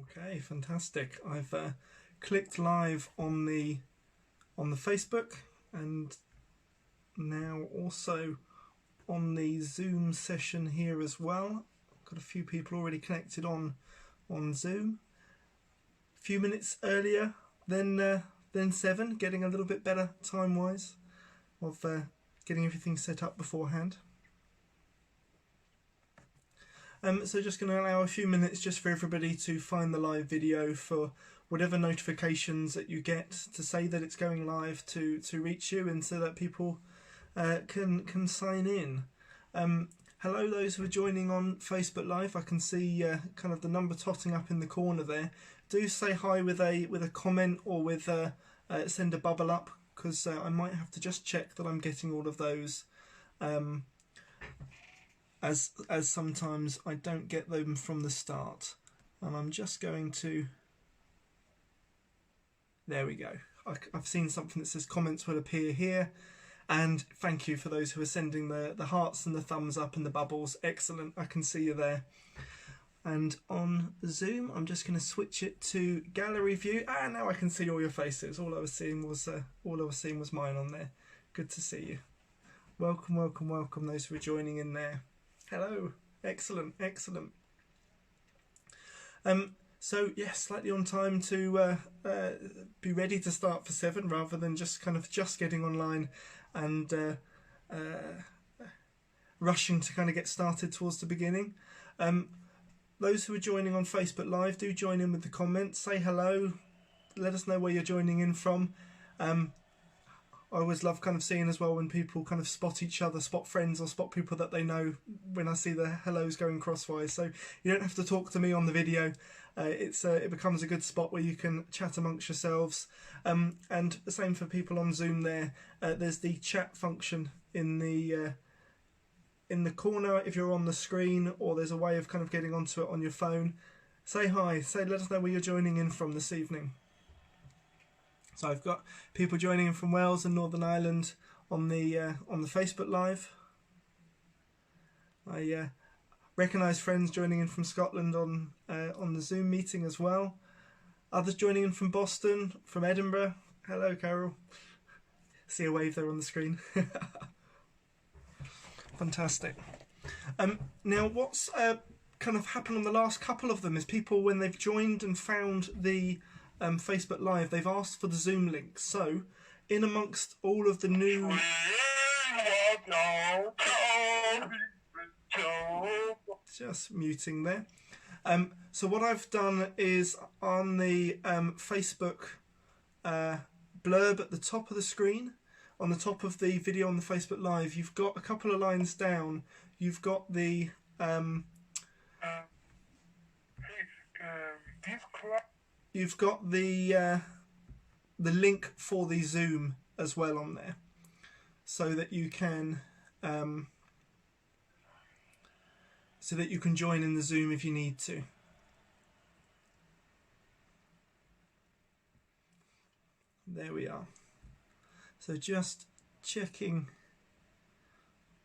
Okay, fantastic. I've clicked live on the Facebook, and now also on the Zoom session here as well. Got a few people already connected on Zoom. A few minutes earlier than 7, getting a little bit better time wise of getting everything set up beforehand. So just going to allow a few minutes just for everybody to find the live video, for whatever notifications that you get to say that it's going live to reach you, and so that people can sign in. Hello those who are joining on Facebook Live. I can see kind of the number totting up in the corner there. Do say hi with a comment, or with send a bubble up, because I might have to just check that I'm getting all of those. As sometimes I don't get them from the start, and I'm just going to, there we go. I've seen something that says comments will appear here, and thank you for those who are sending the hearts and the thumbs up and the bubbles. Excellent, I can see you there. And on Zoom, I'm just going to switch it to gallery view. Now I can see all your faces. All I was seeing was mine on there. Good to see you. Welcome, welcome, welcome those who are joining in there. Hello, excellent, excellent. So yes, slightly on time to be ready to start for 7, rather than just getting online and rushing to kind of get started towards the beginning. Those who are joining on Facebook Live, do join in with the comments. Say hello. Let us know where you're joining in from. I always love kind of seeing as well when people kind of spot each other, spot friends, or spot people that they know, when I see the hellos going crosswise. So you don't have to talk to me on the video. It becomes a good spot where you can chat amongst yourselves. And the same for people on Zoom there. There's the chat function in the corner if you're on the screen, or there's a way of kind of getting onto it on your phone. Say hi. Let us know where you're joining in from this evening. So I've got people joining in from Wales and Northern Ireland on the Facebook Live. I recognise friends joining in from Scotland on the Zoom meeting as well. Others joining in from Boston, from Edinburgh. Hello, Carol. See a wave there on the screen. Fantastic. Now, what's kind of happened on the last couple of them is people, when they've joined and found the Facebook Live, they've asked for the Zoom link. So, in amongst all of the new... Just muting there. So what I've done is, on the Facebook blurb at the top of the screen, on the top of the video on the Facebook Live, you've got a couple of lines down. You've got the link for the Zoom as well on there, so that you can join in the Zoom if you need to. There we are. So just checking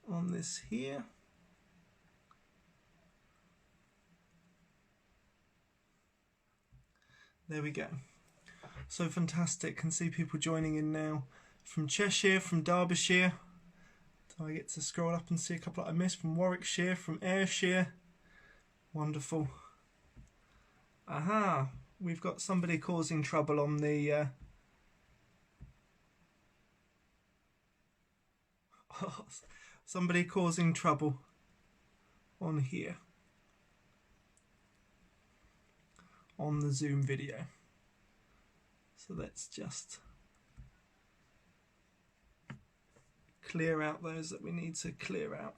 on this here. There we go. So fantastic. Can see people joining in now from Cheshire, from Derbyshire. Do I get to scroll up and see a couple that I missed? From Warwickshire, from Ayrshire. Wonderful. Aha. We've got somebody causing trouble on the... somebody causing trouble on here. On the Zoom video. So let's just clear out those that we need to clear out.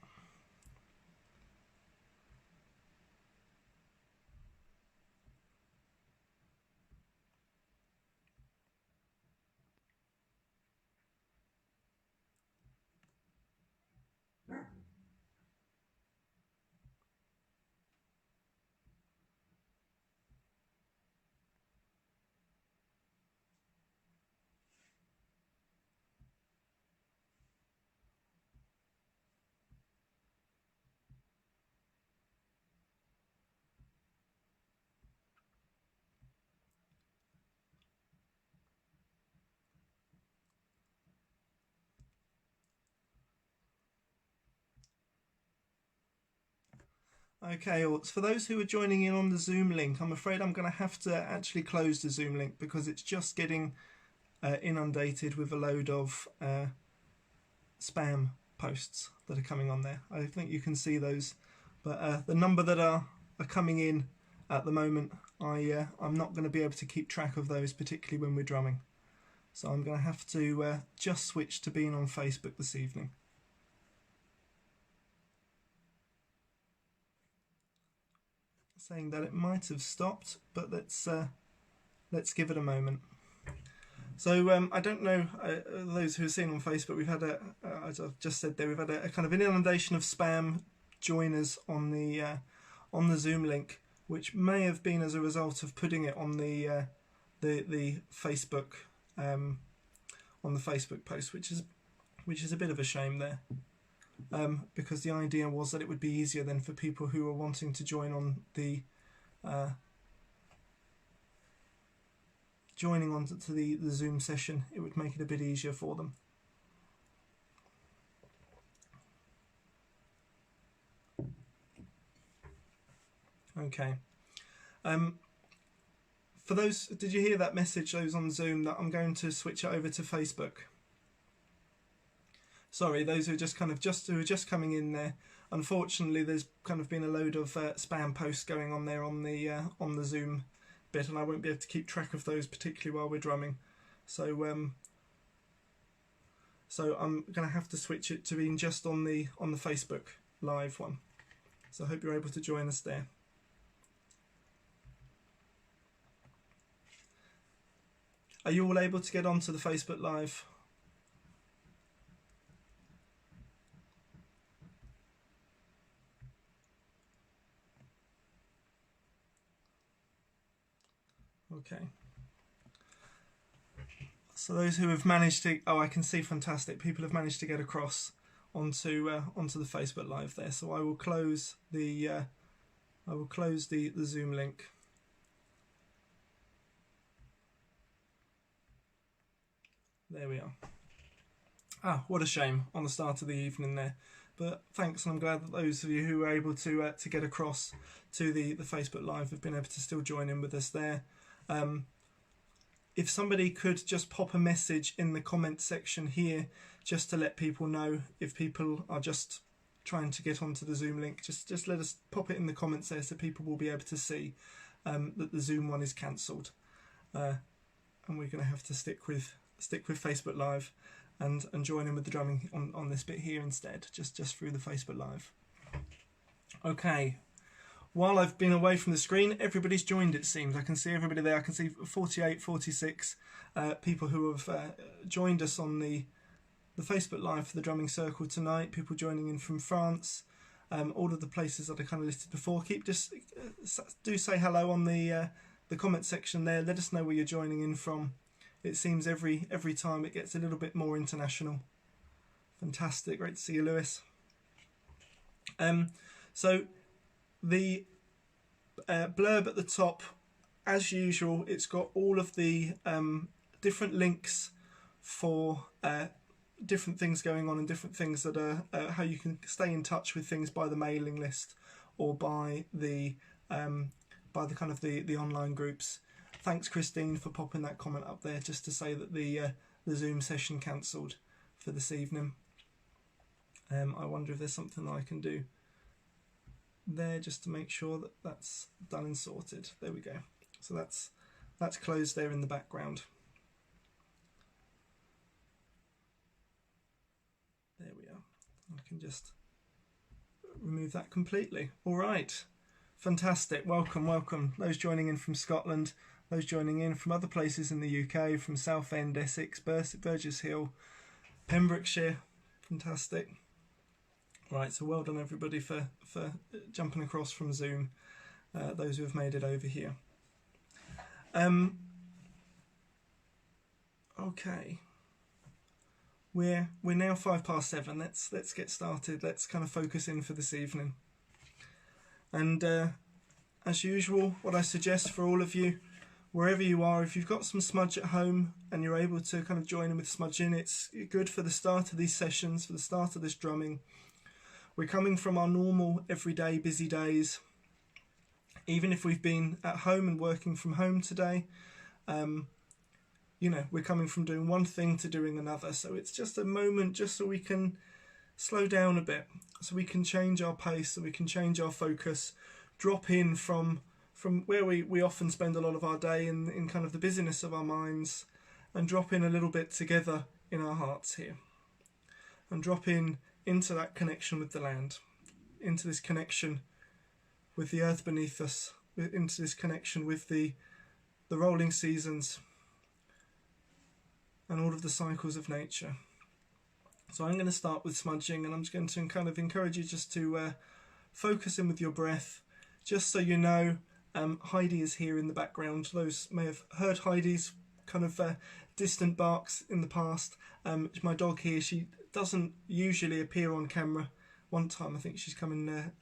Okay, well, for those who are joining in on the Zoom link, I'm afraid I'm going to have to actually close the Zoom link because it's just getting inundated with a load of spam posts that are coming on there. I think you can see those, but the number that are coming in at the moment, I'm not going to be able to keep track of those, particularly when we're drumming. So I'm going to have to just switch to being on Facebook this evening. Saying that it might have stopped, but let's give it a moment. So I don't know, those who are seeing on Facebook, we've had as I've just said there, we've had a kind of an inundation of spam joiners on the Zoom link, which may have been as a result of putting it on the Facebook on the Facebook post, which is a bit of a shame there, because the idea was that it would be easier then for people who are wanting to join on the joining on to the Zoom session. It would make it a bit easier for them. Okay. For those, did you hear that message, those on Zoom, that I'm going to switch it over to Facebook? Sorry, those who are just coming in there. Unfortunately, there's kind of been a load of spam posts going on there on the Zoom bit, and I won't be able to keep track of those, particularly while we're drumming. So I'm going to have to switch it to being just on the Facebook live one. So I hope you're able to join us there. Are you all able to get onto the Facebook live? Okay. So those who have managed to, I can see, fantastic. People have managed to get across onto the Facebook live there. So I will close the Zoom link. There we are. What a shame on the start of the evening there. But thanks, and I'm glad that those of you who were able to get across to the Facebook live have been able to still join in with us there. If somebody could just pop a message in the comment section here, just to let people know if people are just trying to get onto the Zoom link, just let us pop it in the comments there so people will be able to see that the Zoom one is cancelled, and we're going to have to stick with Facebook Live and join in with the drumming on this bit here instead, just through the Facebook Live. Okay. While I've been away from the screen, everybody's joined, it seems. I can see everybody there. I can see 48, 46 people who have joined us on the Facebook Live for the Drumming Circle tonight. People joining in from France, all of the places that I kind of listed before. Do say hello on the comment section there. Let us know where you're joining in from. It seems every time it gets a little bit more international. Fantastic. Great to see you, Lewis. So the blurb at the top, as usual, it's got all of the different links for different things going on and different things that are how you can stay in touch with things by the mailing list or by the kind of the online groups. Thanks, Christine, for popping that comment up there just to say that the Zoom session cancelled for this evening. I wonder if there's something that I can do there just to make sure that that's done and sorted. There we go. So that's closed there in the background. There we are. I can just remove that completely. All right. Fantastic. Welcome. Those joining in from Scotland, those joining in from other places in the UK, from Southend, Essex, Burgess Hill, Pembrokeshire. Fantastic. Right, so well done everybody for jumping across from Zoom, those who have made it over here. Okay, we're now 7:05. Let's get started. Let's kind of focus in for this evening. And as usual, what I suggest for all of you, wherever you are, if you've got some smudge at home and you're able to kind of join in with smudge in, it's good for the start of these sessions, for the start of this drumming. We're coming from our normal, everyday, busy days. Even if we've been at home and working from home today, you know, we're coming from doing one thing to doing another. So it's just a moment just so we can slow down a bit, so we can change our pace, so we can change our focus, drop in from where we often spend a lot of our day in kind of the busyness of our minds, and drop in a little bit together in our hearts here, and drop in into that connection with the land, into this connection with the earth beneath us, into this connection with the rolling seasons and all of the cycles of nature. So I'm going to start with smudging, and I'm just going to kind of encourage you just to focus in with your breath. Just so you know, Heidi is here in the background. Those may have heard Heidi's kind of distant barks in the past. My dog here, she doesn't usually appear on camera. One time I think she's come in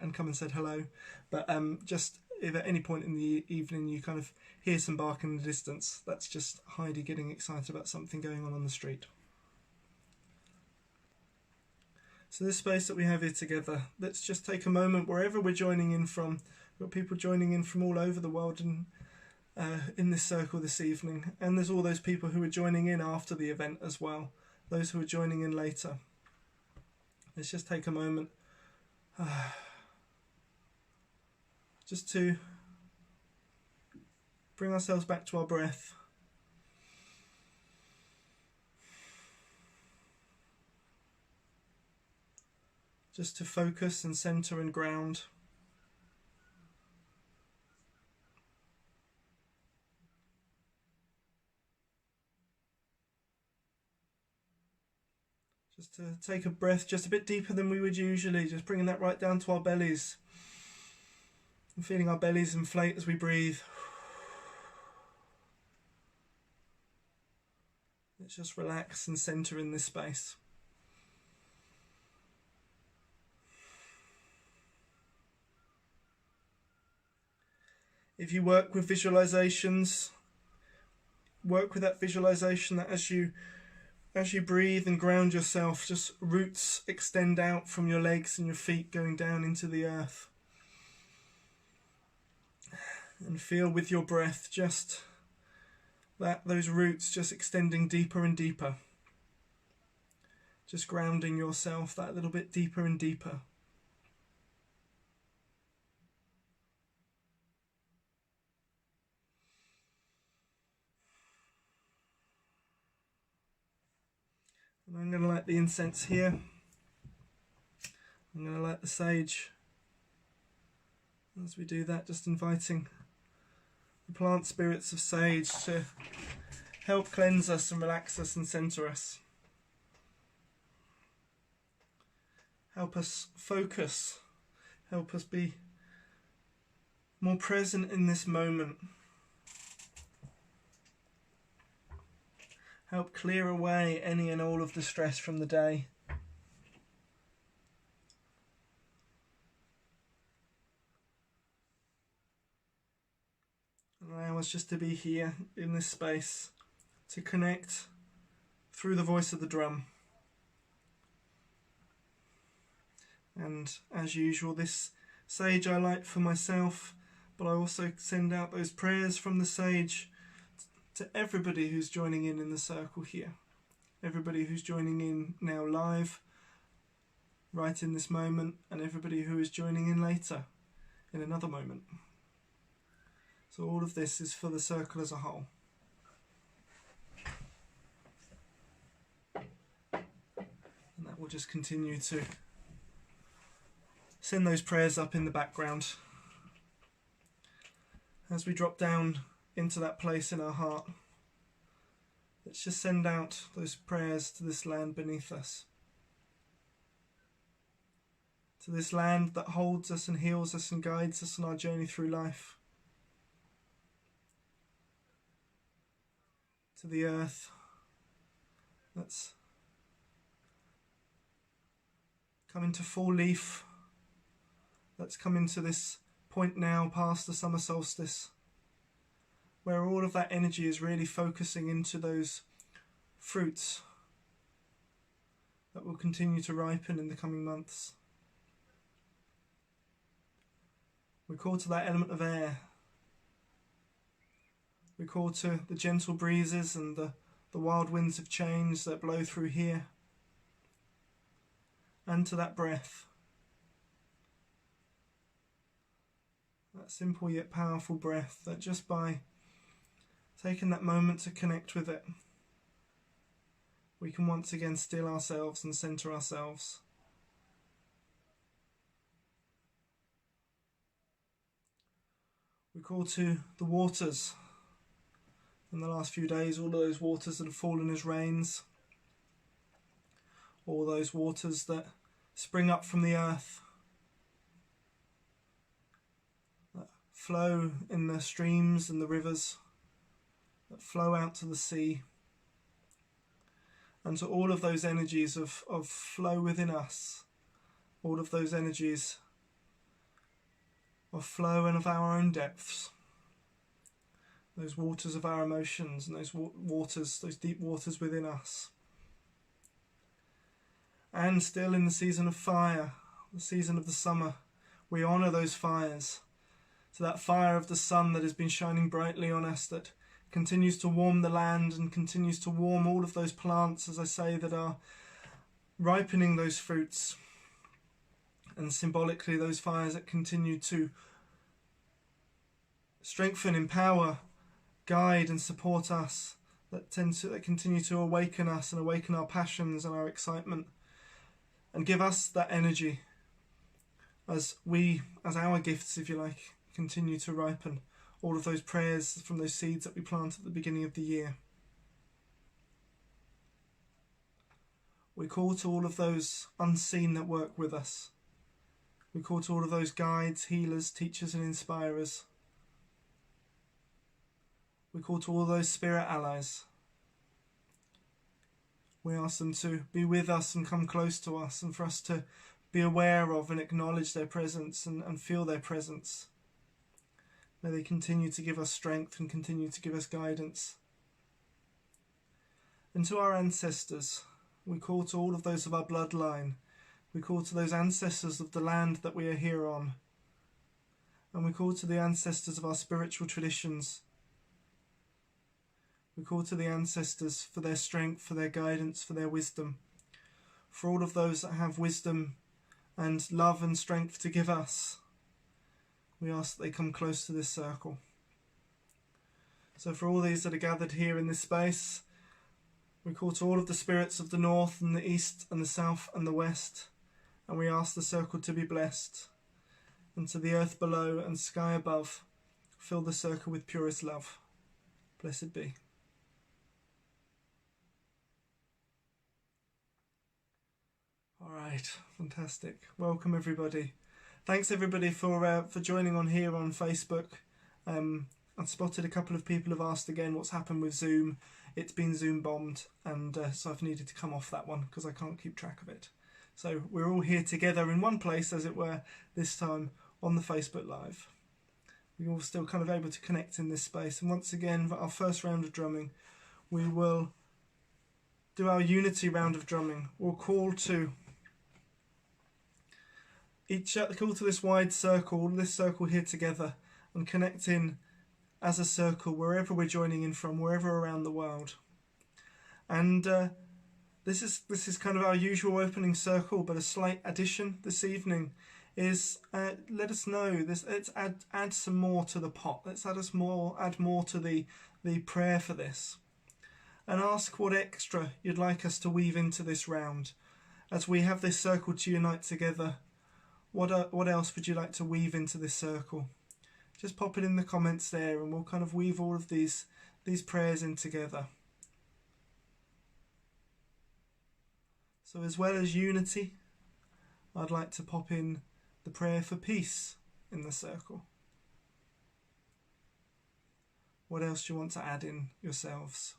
and come and said hello, but just if at any point in the evening you kind of hear some bark in the distance, that's just Heidi getting excited about something going on the street. So this space that we have here together, let's just take a moment wherever we're joining in from. We've got people joining in from all over the world and in this circle this evening, and there's all those people who are joining in after the event as well, those who are joining in later. Let's just take a moment just to bring ourselves back to our breath. Just to focus and center and ground. Just to take a breath just a bit deeper than we would usually, just bringing that right down to our bellies. And feeling our bellies inflate as we breathe. Let's just relax and center in this space. If you work with visualizations, work with that visualization that as you breathe and ground yourself, just roots extend out from your legs and your feet going down into the earth. And feel with your breath just those roots just extending deeper and deeper. Just grounding yourself that little bit deeper and deeper. And I'm going to light the incense here. I'm going to light the sage. As we do that, just inviting the plant spirits of sage to help cleanse us and relax us and center us. Help us focus. Help us be more present in this moment. Help clear away any and all of the stress from the day. Allow us just to be here in this space, to connect through the voice of the drum. And as usual, this sage I light for myself, but I also send out those prayers from the sage to everybody who's joining in the circle here. Everybody who's joining in now live, right in this moment, and everybody who is joining in later, in another moment. So all of this is for the circle as a whole. And that will just continue to send those prayers up in the background as we drop down into that place in our heart. Let's just send out those prayers to this land beneath us, to this land that holds us and heals us and guides us on our journey through life, to the earth that's come into full leaf, that's come into this point now past the summer solstice, where all of that energy is really focusing into those fruits that will continue to ripen in the coming months. We call to that element of air. We call to the gentle breezes and the wild winds of change that blow through here. And to that breath. That simple yet powerful breath that just by taking that moment to connect with it, we can once again still ourselves and center ourselves. We call to the waters. In the last few days, all of those waters that have fallen as rains, all those waters that spring up from the earth, that flow in the streams and the rivers, that flow out to the sea, and to all of those energies of flow within us, all of those energies of flow and of our own depths. Those waters of our emotions and those waters, those deep waters within us. And still in the season of fire, the season of the summer, we honour those fires. So that fire of the sun that has been shining brightly on us, that continues to warm the land and continues to warm all of those plants, as I say, that are ripening those fruits. And symbolically those fires that continue to strengthen, empower, guide and support us, that continue to awaken us and awaken our passions and our excitement, and give us that energy as our gifts, if you like, continue to ripen all of those prayers from those seeds that we plant at the beginning of the year. We call to all of those unseen that work with us. We call to all of those guides, healers, teachers and inspirers. We call to all those spirit allies. We ask them to be with us and come close to us, and for us to be aware of and acknowledge their presence and feel their presence. May they continue to give us strength and continue to give us guidance. And to our ancestors, we call to all of those of our bloodline. We call to those ancestors of the land that we are here on. And we call to the ancestors of our spiritual traditions. We call to the ancestors for their strength, for their guidance, for their wisdom. For all of those that have wisdom and love and strength to give us, we ask that they come close to this circle. So for all these that are gathered here in this space, we call to all of the spirits of the north and the east and the south and the west, and we ask the circle to be blessed. And to the earth below and sky above, fill the circle with purest love. Blessed be. All right, fantastic. Welcome everybody. Thanks everybody for joining on here on Facebook. I've spotted a couple of people have asked again what's happened with Zoom. It's been Zoom bombed, and so I've needed to come off that one because I can't keep track of it. So we're all here together in one place, as it were, this time on the Facebook Live. We're all still kind of able to connect in this space. And once again, for our first round of drumming, we will do our unity round of drumming. We'll call to this wide circle, this circle here together, and connect in as a circle wherever we're joining in from, wherever around the world. And this is kind of our usual opening circle, but a slight addition this evening is let us know this. Let's add some more to the pot. Let's add more to the prayer for this, and ask what extra you'd like us to weave into this round as we have this circle to unite together. What else would you like to weave into this circle? Just pop it in the comments there, and we'll kind of weave all of these prayers in together. So as well as unity, I'd like to pop in the prayer for peace in the circle. What else do you want to add in yourselves?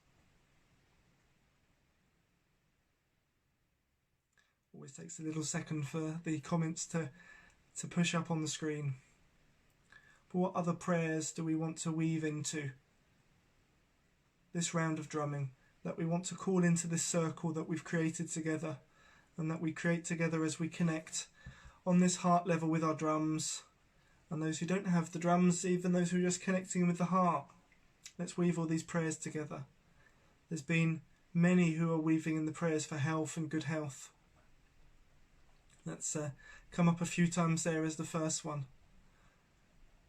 Always takes a little second for the comments to push up on the screen. But what other prayers do we want to weave into this round of drumming, that we want to call into this circle that we've created together, and that we create together as we connect on this heart level with our drums, And those who don't have the drums, even those who are just connecting with the heart, let's weave all these prayers together. There's been many who are weaving in the prayers for health and good health. Let's come up a few times there as the first one.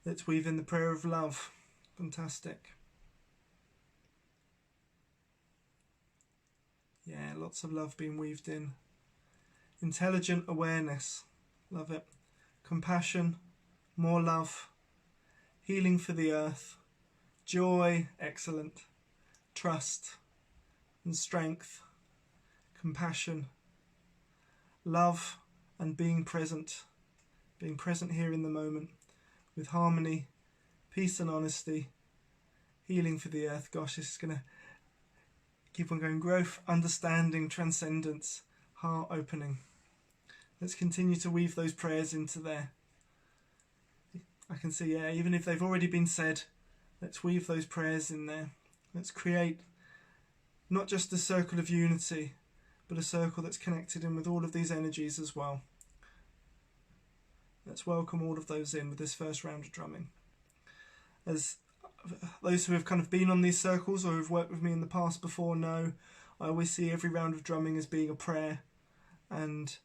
Let's weave in the prayer of love. Fantastic. Yeah, lots of love being weaved in. Intelligent awareness. Love it. Compassion. More love. Healing for the earth. Joy. Excellent. Trust and strength. Compassion. Love and being present. Being present here in the moment. With harmony, peace and honesty. Healing for the earth. Gosh, this is going to keep on going. Growth, understanding, transcendence, heart opening. Let's continue to weave those prayers into there. I can see, yeah, even if they've already been said, let's weave those prayers in there. Let's create not just a circle of unity, but a circle that's connected in with all of these energies as well. Let's welcome all of those in with this first round of drumming. As those who have kind of been on these circles or who've worked with me in the past before know, I always see every round of drumming as being a prayer. And,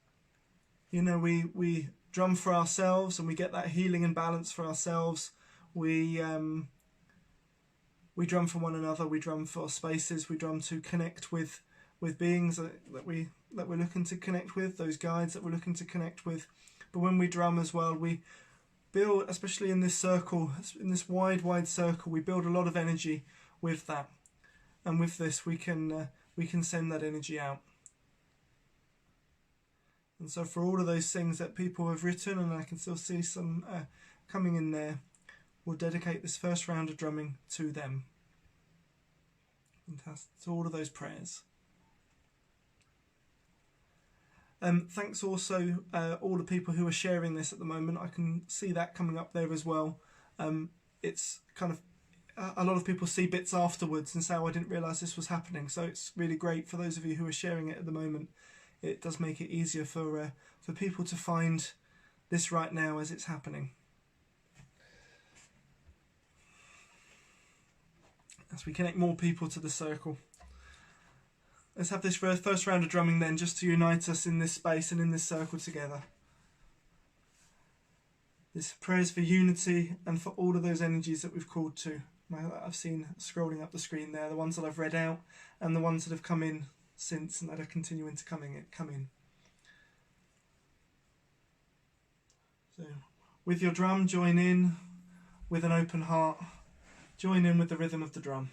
you know, we drum for ourselves and we get that healing and balance for ourselves. We drum for one another, we drum for spaces, we drum to connect with beings that we're looking to connect with, those guides that we're looking to connect with. But when we drum as well, we build, especially in this circle, in this wide circle, we build a lot of energy with that. And with this, we can send that energy out. And so for all of those things that people have written, and I can still see some coming in there, we'll dedicate this first round of drumming to them. Fantastic. To all of those prayers. Thanks also all the people who are sharing this at the moment. I can see that coming up there as well. It's kind of a lot of people see bits afterwards and say, oh, I didn't realise this was happening. So it's really great for those of you who are sharing it at the moment. It does make it easier for people to find this right now as it's happening. As we connect more people to the circle. Let's have this first round of drumming then, just to unite us in this space and in this circle together. This prayers for unity and for all of those energies that we've called to. I've seen scrolling up the screen there, the ones that I've read out and the ones that have come in since and that are continuing to come in. So, with your drum, join in with an open heart. Join in with the rhythm of the drum.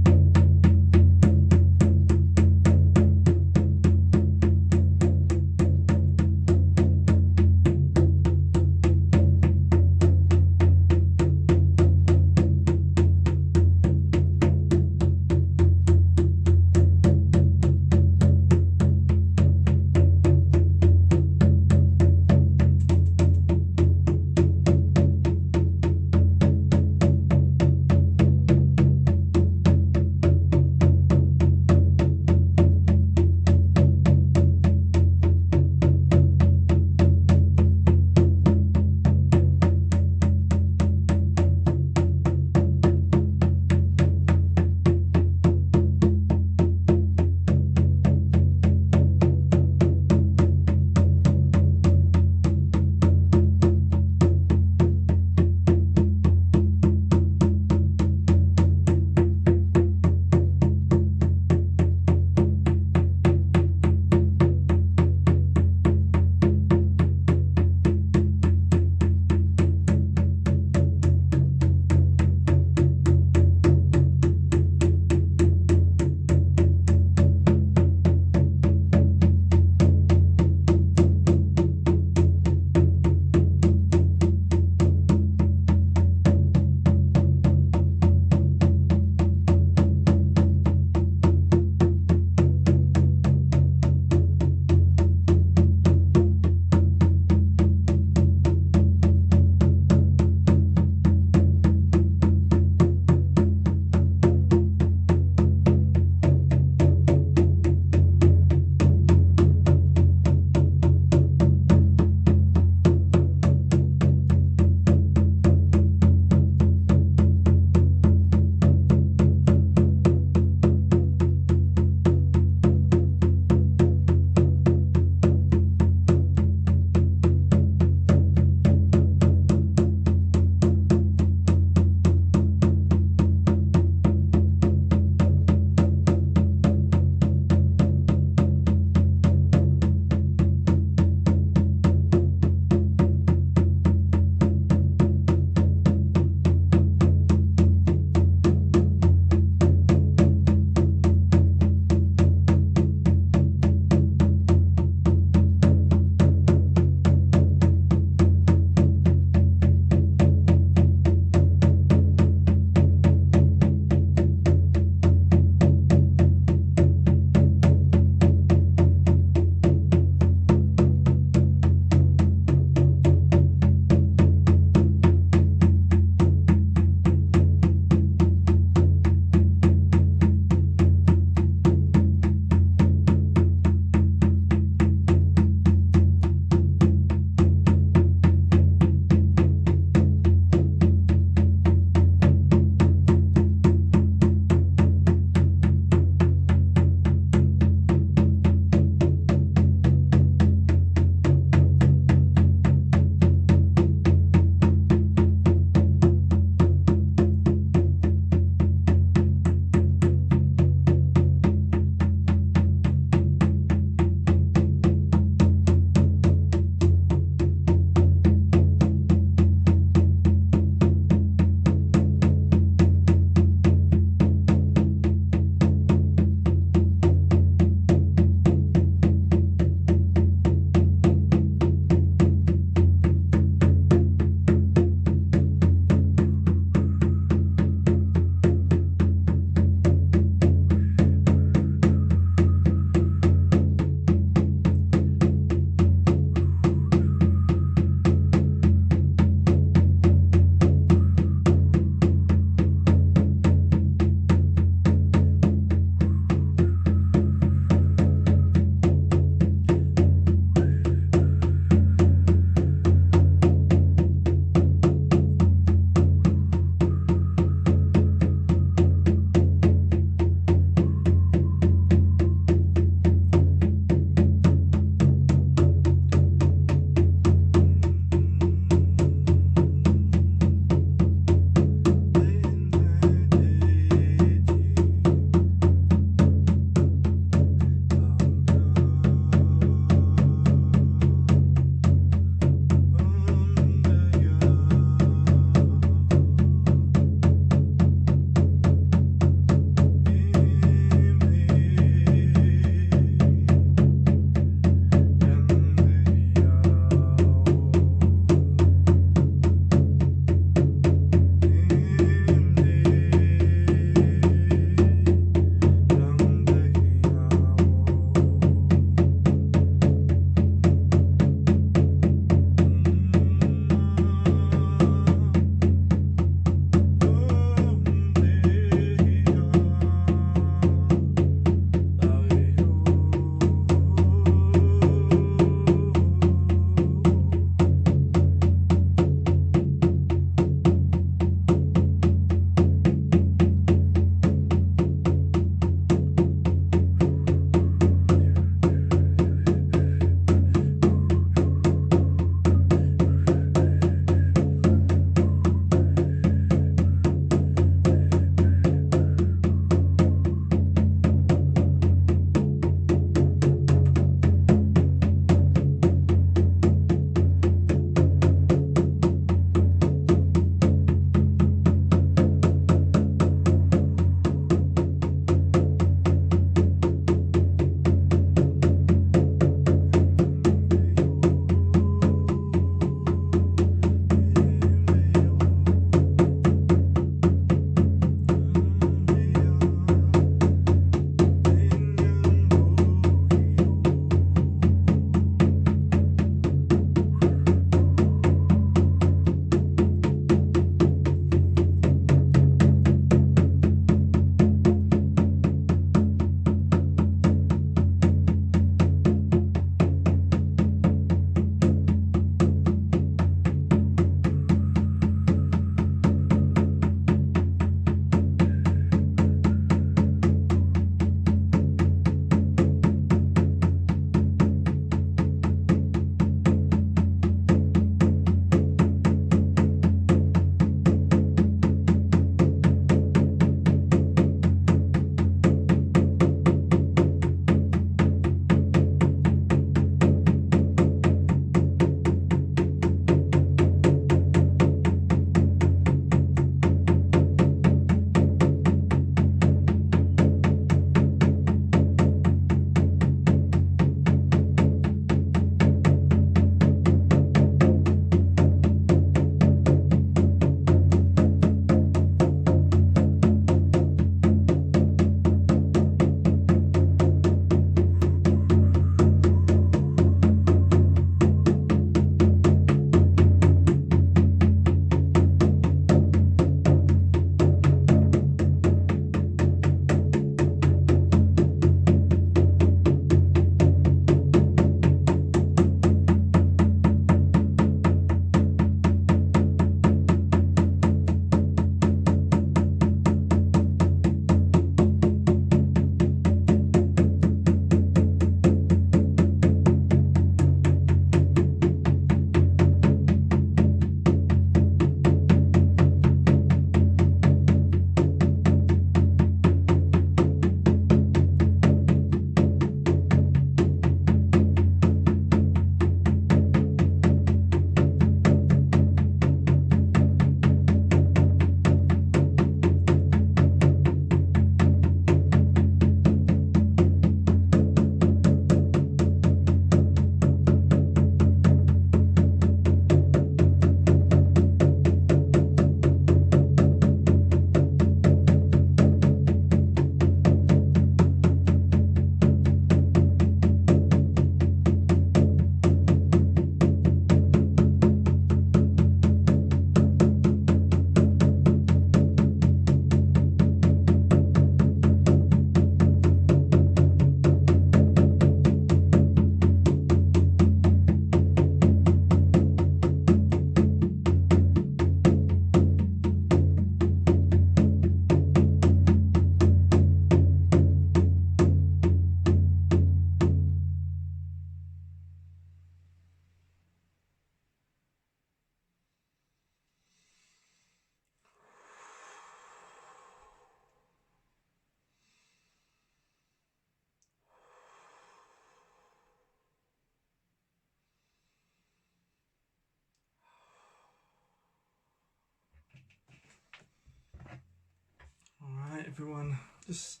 everyone. Just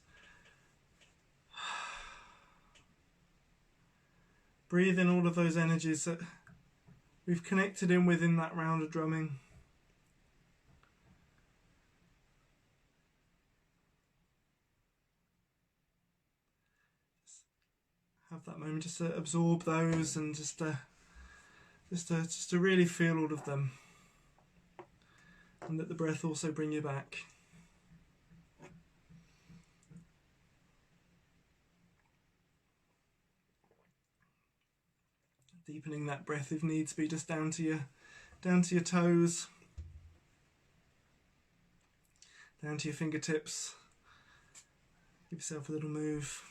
breathe in all of those energies that we've connected in within that round of drumming. Just have that moment just to absorb those and just to really feel all of them, and let the breath also bring you back. Deepening that breath if needs be, just down to your toes, down to your fingertips. Give yourself a little move.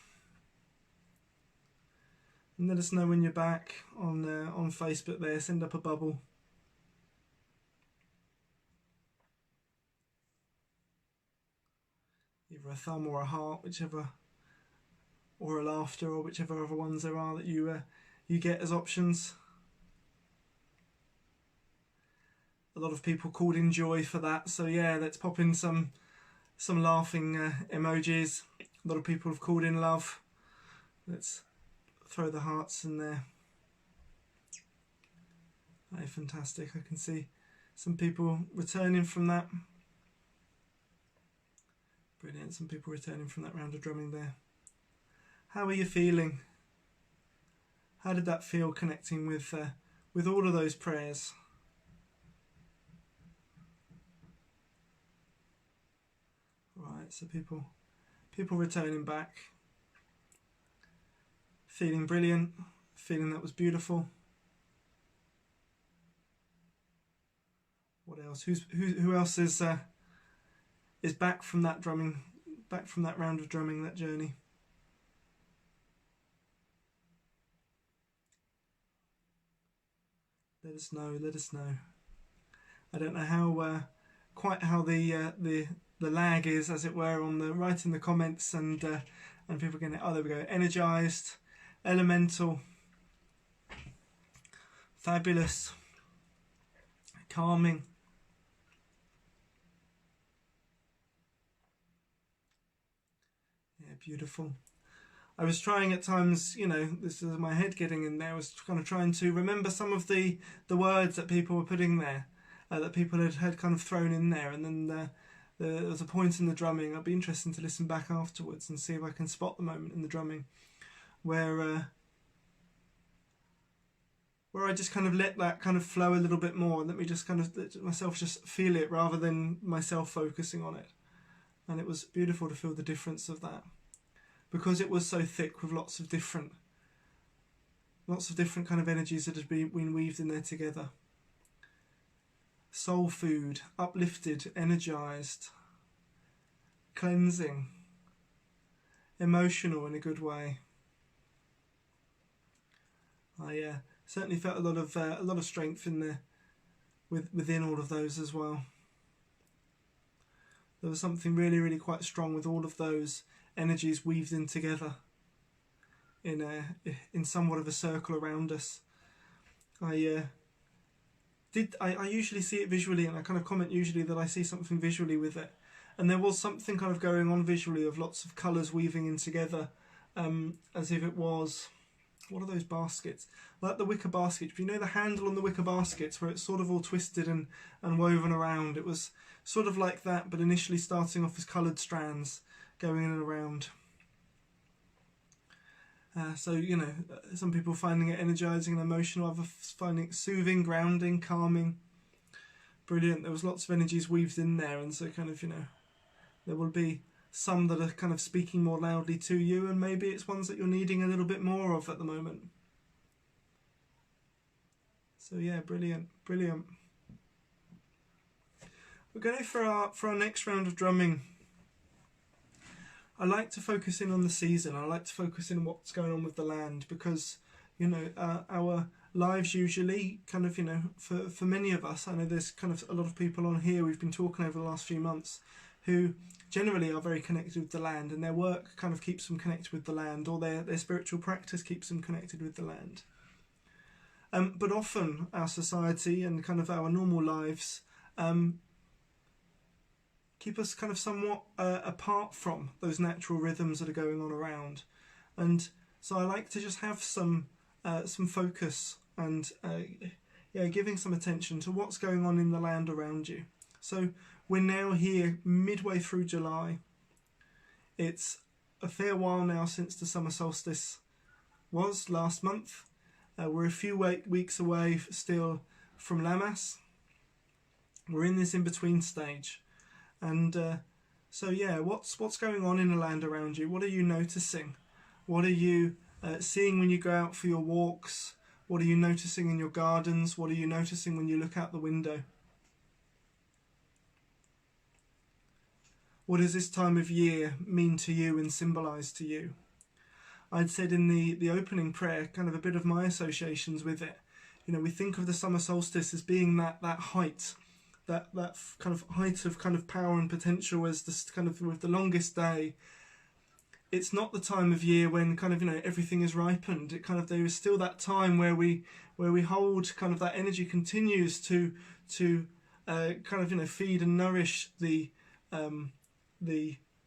And let us know when you're back on Facebook there. Send up a bubble. Either a thumb or a heart, whichever, or a laughter, or whichever other ones there are that you get as options. A lot of people called in joy for that, so yeah, let's pop in some laughing emojis. A lot of people have called in love. Let's throw the hearts in there. Oh, fantastic. I can see some people returning from that. Brilliant. Some people returning from that round of drumming there. How are you feeling? How did that feel, connecting with all of those prayers? Right, so people returning back. Feeling brilliant, feeling that was beautiful. What else? Who else is back from that drumming, back from that round of drumming, that journey? Let us know. Let us know. I don't know how quite how the lag is, as it were, on the right in the comments, and people getting it. Oh, there we go. Energized, elemental, fabulous, calming. Yeah, beautiful. I was trying at times, this is my head getting in there, I was kind of trying to remember some of the words that people were putting there, that people had kind of thrown in there, and then there was a point in the drumming. I'd be interested to listen back afterwards and see if I can spot the moment in the drumming where I just kind of let that kind of flow a little bit more, and let me just kind of let myself just feel it rather than myself focusing on it. And it was beautiful to feel the difference of that, because it was so thick with lots of different kind of energies that had been weaved in there together. Soul food, uplifted, energized, cleansing, emotional in a good way. I certainly felt a lot of strength in there within all of those as well. There was something really, really quite strong with all of those energies weaved in together in somewhat of a circle around us. I usually see it visually, and I kind of comment usually that I see something visually with it, and there was something kind of going on visually of lots of colours weaving in together, as if it was, what are those baskets? Like the wicker basket. But the handle on the wicker baskets where it's sort of all twisted and woven around. It was sort of like that, but initially starting off as coloured strands going in and around. So, some people finding it energising and emotional, others finding it soothing, grounding, calming. Brilliant. There was lots of energies weaved in there, and so kind of, there will be some that are kind of speaking more loudly to you, and maybe it's ones that you're needing a little bit more of at the moment. So yeah, brilliant, brilliant. We're going for our next round of drumming. I like to focus in on the season. I like to focus in on what's going on with the land, because our lives usually kind of, for many of us, I know there's kind of a lot of people on here we've been talking over the last few months who generally are very connected with the land, and their work kind of keeps them connected with the land, or their spiritual practice keeps them connected with the land. But often our society and kind of our normal lives keep us kind of somewhat apart from those natural rhythms that are going on around. And so I like to just have some focus and giving some attention to what's going on in the land around you. So we're now here midway through July. It's a fair while now since the summer solstice was last month. We're a few weeks away still from Lammas. We're in this in-between stage. And so yeah, what's going on in the land around you? What are you noticing? What are you seeing when you go out for your walks? What are you noticing in your gardens? What are you noticing when you look out the window? What does this time of year mean to you and symbolise to you? I'd said in the opening prayer, kind of a bit of my associations with it. You know, we think of the summer solstice as being that height, that kind of height of kind of power and potential as this kind of with the longest day. It's not the time of year when kind of, you know, everything is ripened. It kind of, there is still that time where we hold kind of that energy continues to kind of, you know, feed and nourish the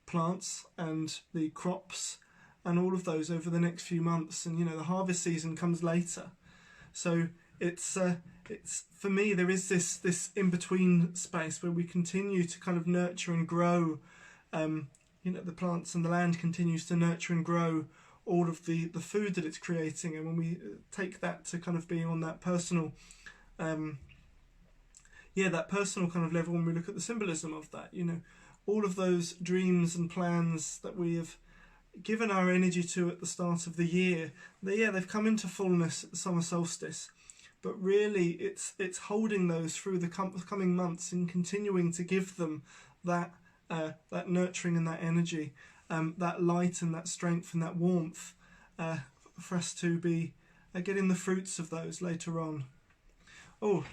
plants and the crops and all of those over the next few months. And, you know, the harvest season comes later. So it's for me, there is this in-between space where we continue to kind of nurture and grow. You know, the plants and the land continues to nurture and grow all of the food that it's creating. And when we take that to kind of being on that personal, that personal kind of level, when we look at the symbolism of that, you know, all of those dreams and plans that we have given our energy to at the start of the year, they've come into fullness at the summer solstice. But really, it's holding those through the coming months and continuing to give them that nurturing and that energy, that light and that strength and that warmth, for us to be getting the fruits of those later on. Oh,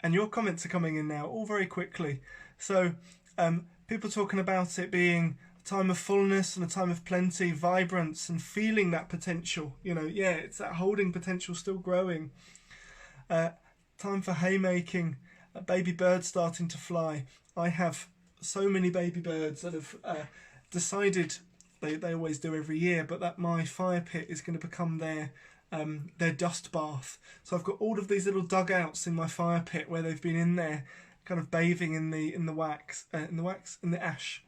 and your comments are coming in now, all very quickly. So people talking about it being a time of fullness and a time of plenty, vibrance, and feeling that potential. You know, yeah, it's that holding potential still growing. Time for haymaking, baby birds starting to fly. I have so many baby birds that have decided, they always do every year, but that my fire pit is going to become their dust bath. So I've got all of these little dugouts in my fire pit where they've been in there, kind of bathing in the ash.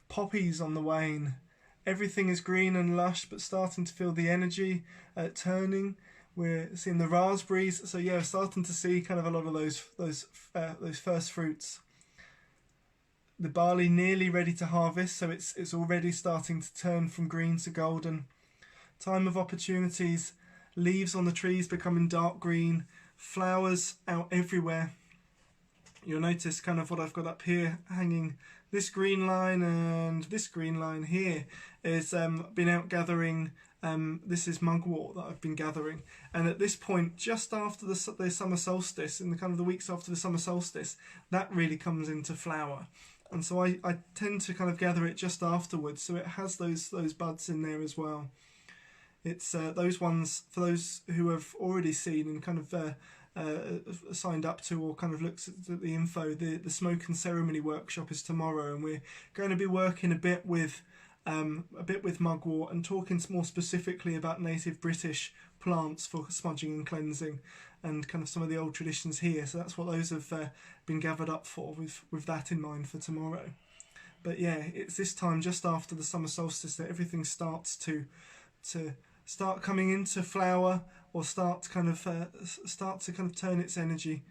Poppies on the wane. Everything is green and lush, but starting to feel the energy turning. We're seeing the raspberries. So yeah, we're starting to see kind of a lot of those first fruits. The barley nearly ready to harvest, so it's already starting to turn from green to golden. Time of opportunities, leaves on the trees becoming dark green, flowers out everywhere. You'll notice kind of what I've got up here hanging. This green line and this green line here is been out gathering. This is mugwort that I've been gathering, and at this point, just after the summer solstice, in the kind of the weeks after the summer solstice, that really comes into flower. And so I tend to kind of gather it just afterwards, so it has those buds in there as well. It's those ones, for those who have already seen and kind of signed up to or kind of looked at the info, the smoke and ceremony workshop is tomorrow, and we're going to be working a bit with mugwort and talking more specifically about native British plants for smudging and cleansing, and kind of some of the old traditions here. So that's what those have been gathered up for, with that in mind for tomorrow. But yeah, it's this time just after the summer solstice that everything starts to start coming into flower, or start to kind of turn its energy.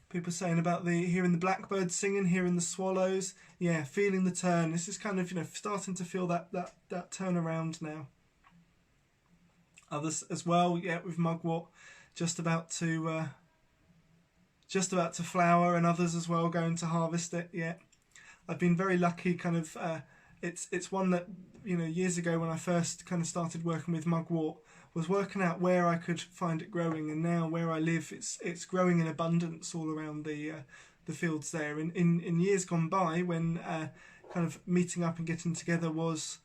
People saying about hearing the blackbirds singing, hearing the swallows. Yeah, feeling the turn. This is kind of, you know, starting to feel that turn around now. Others as well, yeah, with mugwort just about to flower, and others as well going to harvest it. Yeah, I've been very lucky. Kind of, it's one that, you know, years ago when I first kind of started working with mugwort, was working out where I could find it growing, and now where I live, it's growing in abundance all around the fields there. In years gone by, when kind of meeting up and getting together was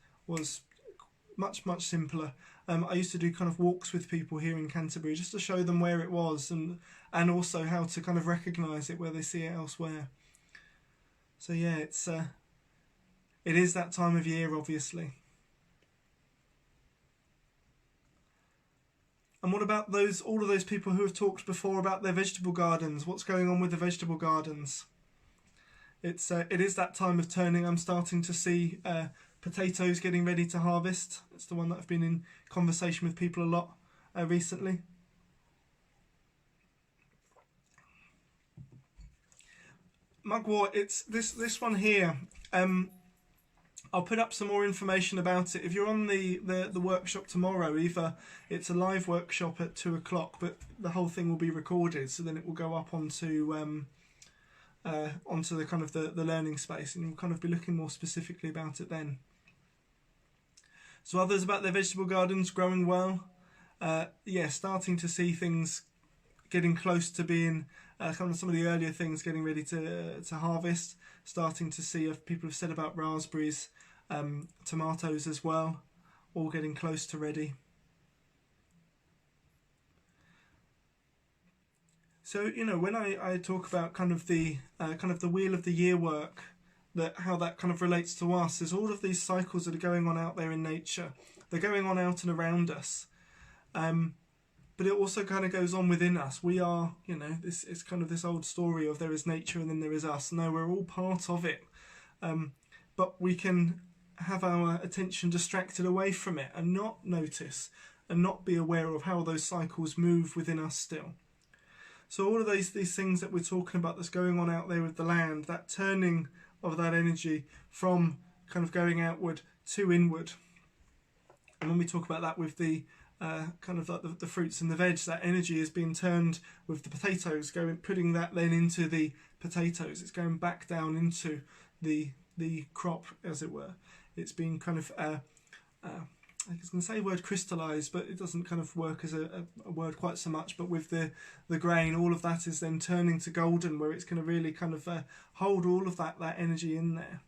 much simpler. I used to do kind of walks with people here in Canterbury just to show them where it was, and also how to kind of recognise it where they see it elsewhere. So yeah, it is that time of year, obviously. And what about all of those people who have talked before about their vegetable gardens? What's going on with the vegetable gardens? It is that time of turning. I'm starting to see potatoes getting ready to harvest. It's the one that I've been in conversation with people a lot recently. Mugwort, it's this one here. I'll put up some more information about it. If you're on the workshop tomorrow, either it's a live workshop at 2 o'clock, but the whole thing will be recorded, so then it will go up onto the kind of the learning space, and you'll kind of be looking more specifically about it then. So others about their vegetable gardens growing well. Yeah, starting to see things getting close to being kind of some of the earlier things getting ready to harvest. Starting to see, if people have said about raspberries, tomatoes as well, all getting close to ready. So, you know, when I talk about kind of the wheel of the year work, how that kind of relates to us, is all of these cycles that are going on out there in nature. They're going on out and around us. But it also kind of goes on within us. We are, you know, this is kind of this old story of there is nature and then there is us. No, we're all part of it. But we can have our attention distracted away from it and not notice and not be aware of how those cycles move within us still. So all of these things that we're talking about that's going on out there with the land, that turning of that energy from kind of going outward to inward. And when we talk about that with the kind of like the fruits and the veg, that energy is being turned with the potatoes, putting that then into the potatoes. It's going back down into the crop, as it were. It's being kind of I was going to say the word crystallised, but it doesn't kind of work as a word quite so much. But with the grain, all of that is then turning to golden, where it's going to really kind of hold all of that energy in there.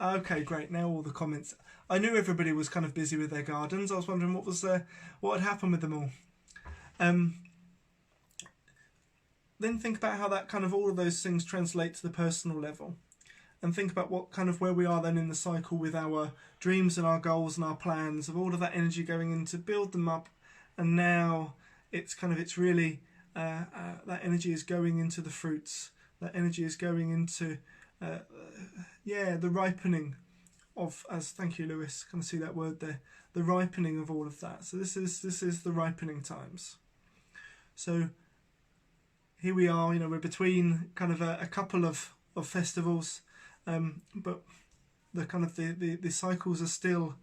Okay, great. Now all the comments. I knew everybody was kind of busy with their gardens. I was wondering what had happened with them all. Then think about how that kind of all of those things translate to the personal level, and think about what kind of where we are then in the cycle with our dreams and our goals and our plans, of all of that energy going in to build them up, and now it's really that energy is going into the fruits. That energy is going into the ripening of, thank you, Lewis, kind of see that word there, the ripening of all of that. So this is the ripening times. So here we are, you know, we're between kind of a couple of festivals, but the kind of the cycles are still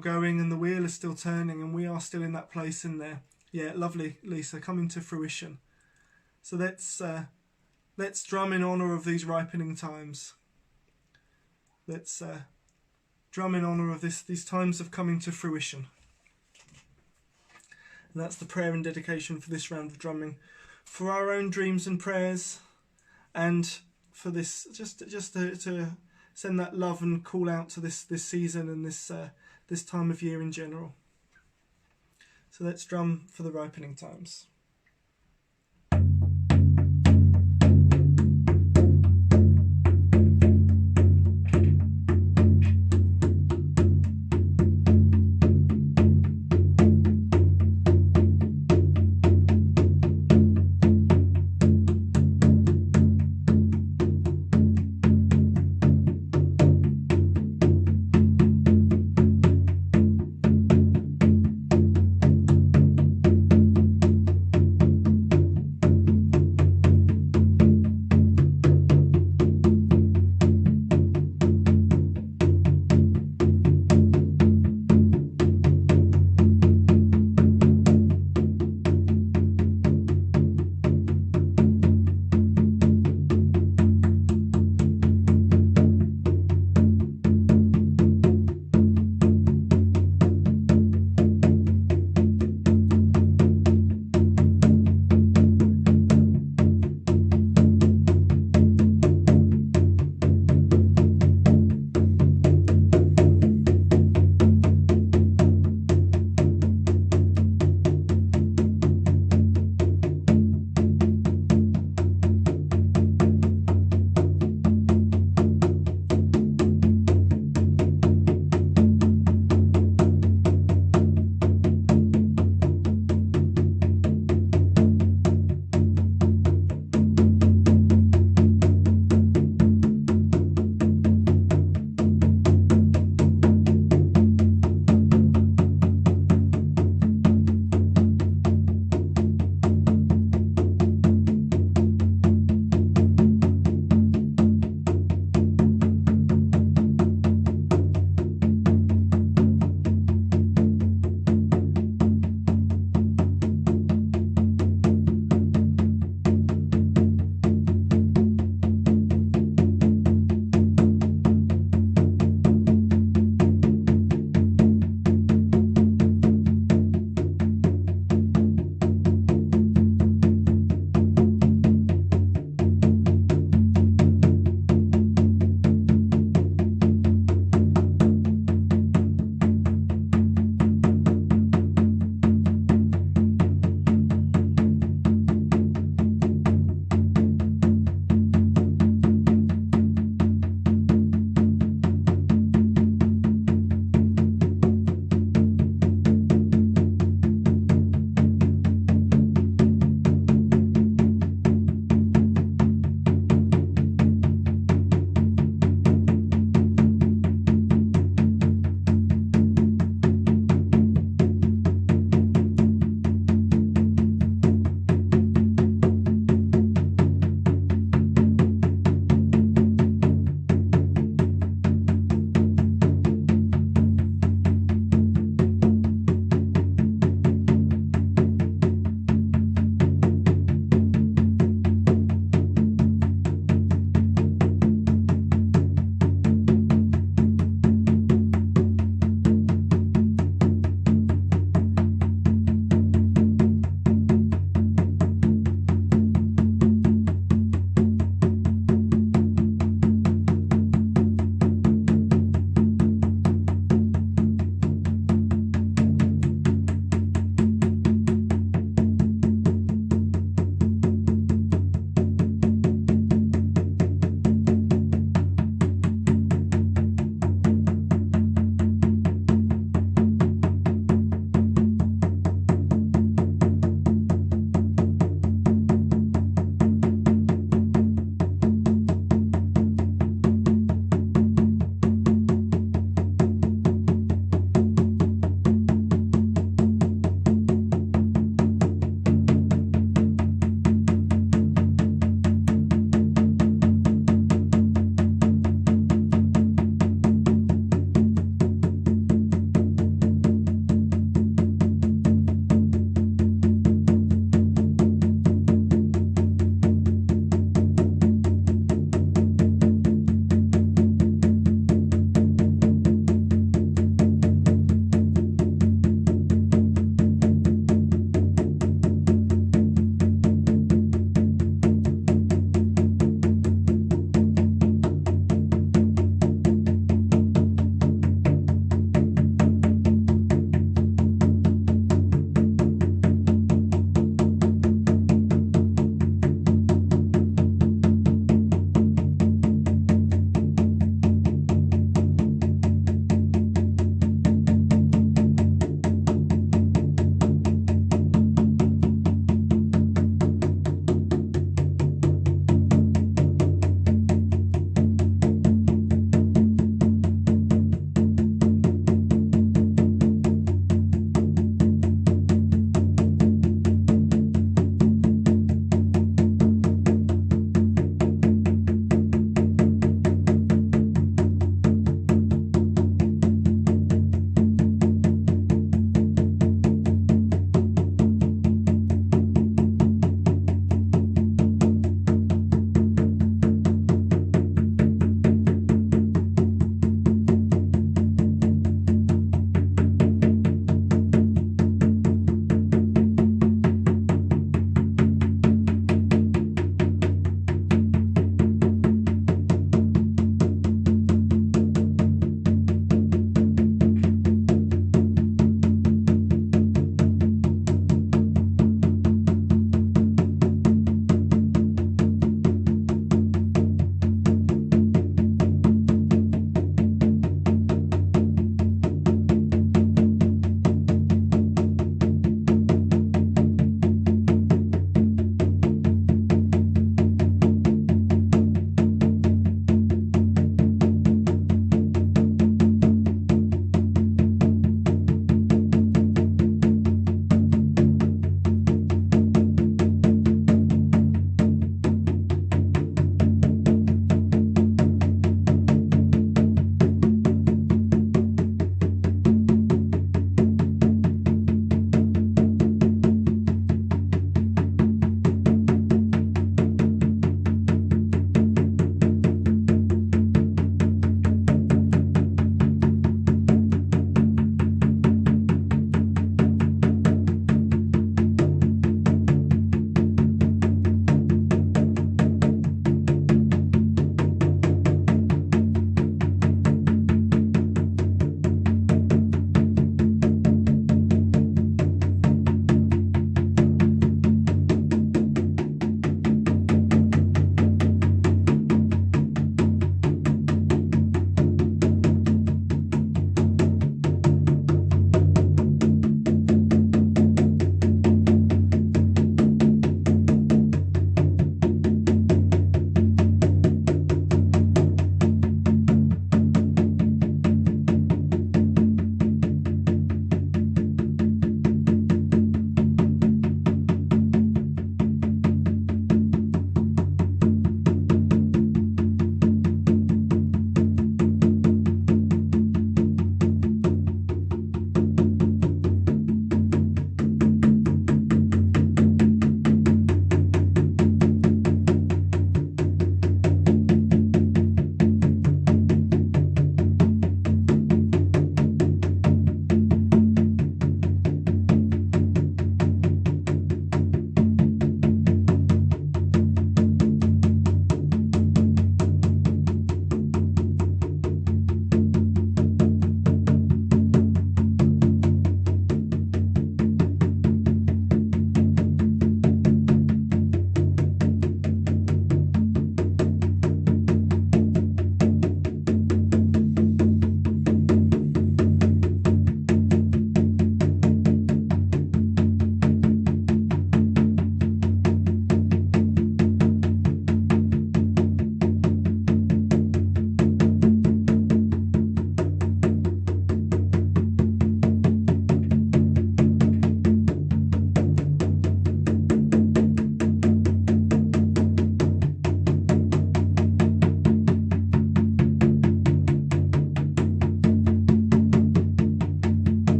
going, and the wheel is still turning, and we are still in that place in there. Yeah, lovely, Lisa, coming to fruition. So let's drum in honour of these ripening times. Let's drum in honour of these times of coming to fruition. And that's the prayer and dedication for this round of drumming, for our own dreams and prayers, and for this, just to send that love and call out to this season and this time of year in general. So let's drum for the ripening times.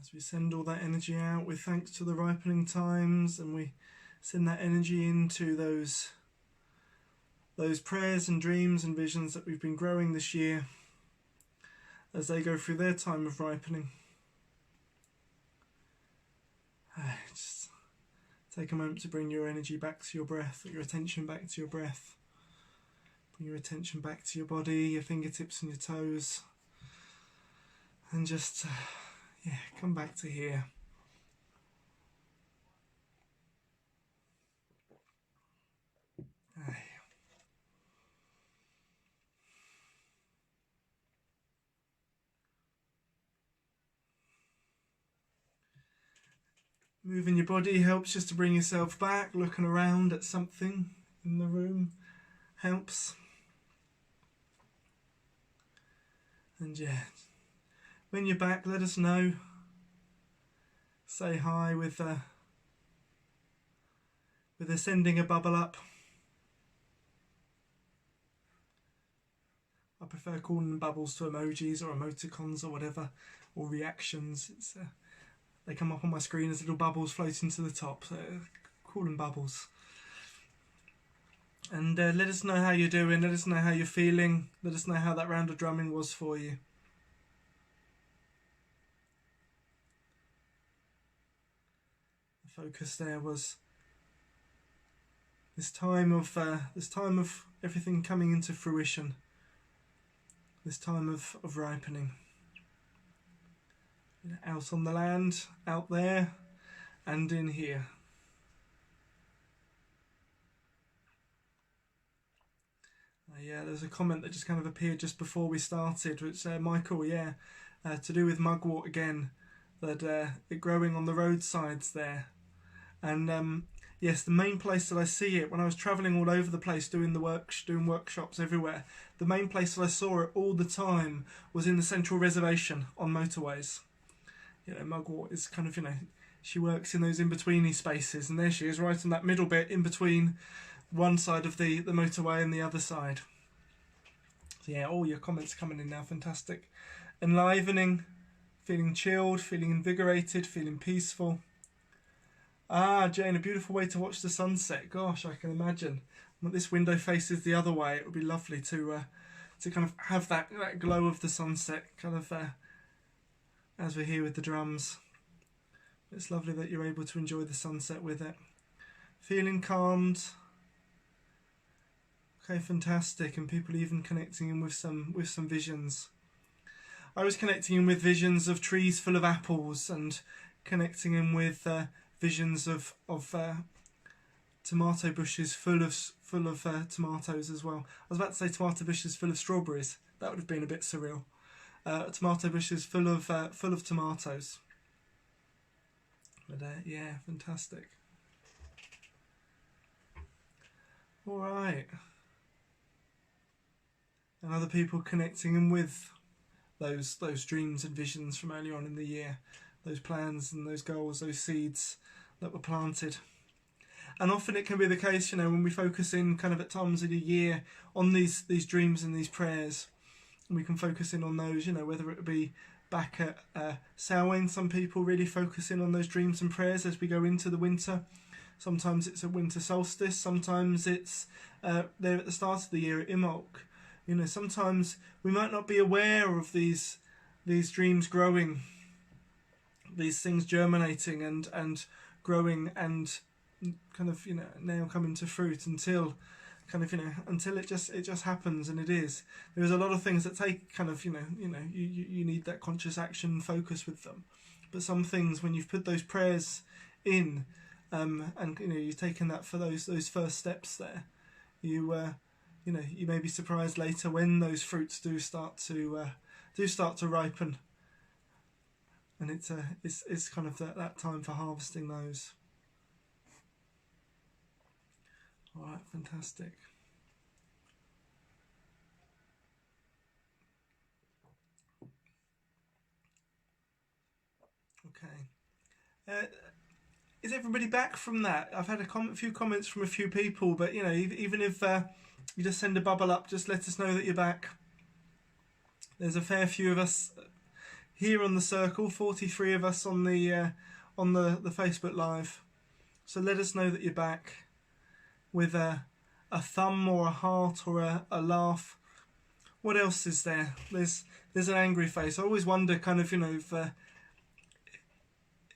As we send all that energy out with thanks to the ripening times, and we send that energy into those prayers and dreams and visions that we've been growing this year as they go through their time of ripening. Just take a moment to bring your energy back to your breath, your attention back to your breath. Bring your attention back to your body, your fingertips and your toes. And just, come back to here. Moving your body helps just to bring yourself back. Looking around at something in the room helps. And when you're back, let us know. Say hi with sending a bubble up. I prefer calling them bubbles to emojis or emoticons or whatever, or reactions. They come up on my screen as little bubbles floating to the top, so call them bubbles. And let us know how you're doing, let us know how you're feeling, let us know how that round of drumming was for you. The focus there was this time of everything coming into fruition, this time of ripening. Out on the land, out there, and in here. There's a comment that just kind of appeared just before we started, which Michael, to do with mugwort again, that it growing on the roadsides there. And yes, the main place that I see it, when I was travelling all over the place doing workshops everywhere, the main place that I saw it all the time was in the central reservation on motorways. Mugwort is kind of, she works in those in-betweeny spaces, and there she is right in that middle bit in between one side of the motorway and the other side. So all your comments coming in now, fantastic. Enlivening, feeling chilled, feeling invigorated, feeling peaceful. Jane, a beautiful way to watch the sunset. Gosh, I can imagine. When this window faces the other way, it would be lovely to kind of have that glow of the sunset kind of as we're here with the drums. It's lovely that you're able to enjoy the sunset with it. Feeling calmed. Okay, fantastic. And people even connecting in with some visions. I was connecting in with visions of trees full of apples, and connecting in with visions of tomato bushes full of tomatoes as well. I was about to say tomato bushes full of strawberries. That would have been a bit surreal. Tomato bushes full of tomatoes. But fantastic. All right. And other people connecting in with those dreams and visions from earlier on in the year, those plans and those goals, those seeds that were planted. And often it can be the case, when we focus in kind of at times of the year on these dreams and these prayers, we can focus in on those, whether it be back at Samhain, some people really focus in on those dreams and prayers as we go into the winter. Sometimes it's at winter solstice, sometimes it's there at the start of the year at Imbolc. Sometimes we might not be aware of these dreams growing, these things germinating and growing and kind of now coming to fruit until it just happens. And it is. There's a lot of things that take kind of you need that conscious action focus with them. But some things, when you've put those prayers in, and you've taken that for those first steps there, you may be surprised later when those fruits do start to ripen, and it's kind of that time for harvesting those. All right, fantastic. Okay. Is everybody back from that? I've had a few comments from a few people, but even if you just send a bubble up, just let us know that you're back. There's a fair few of us here on the circle, 43 of us on the Facebook Live. So let us know that you're back with a thumb or a heart or a laugh. What else is there? There's an angry face. I always wonder kind of, if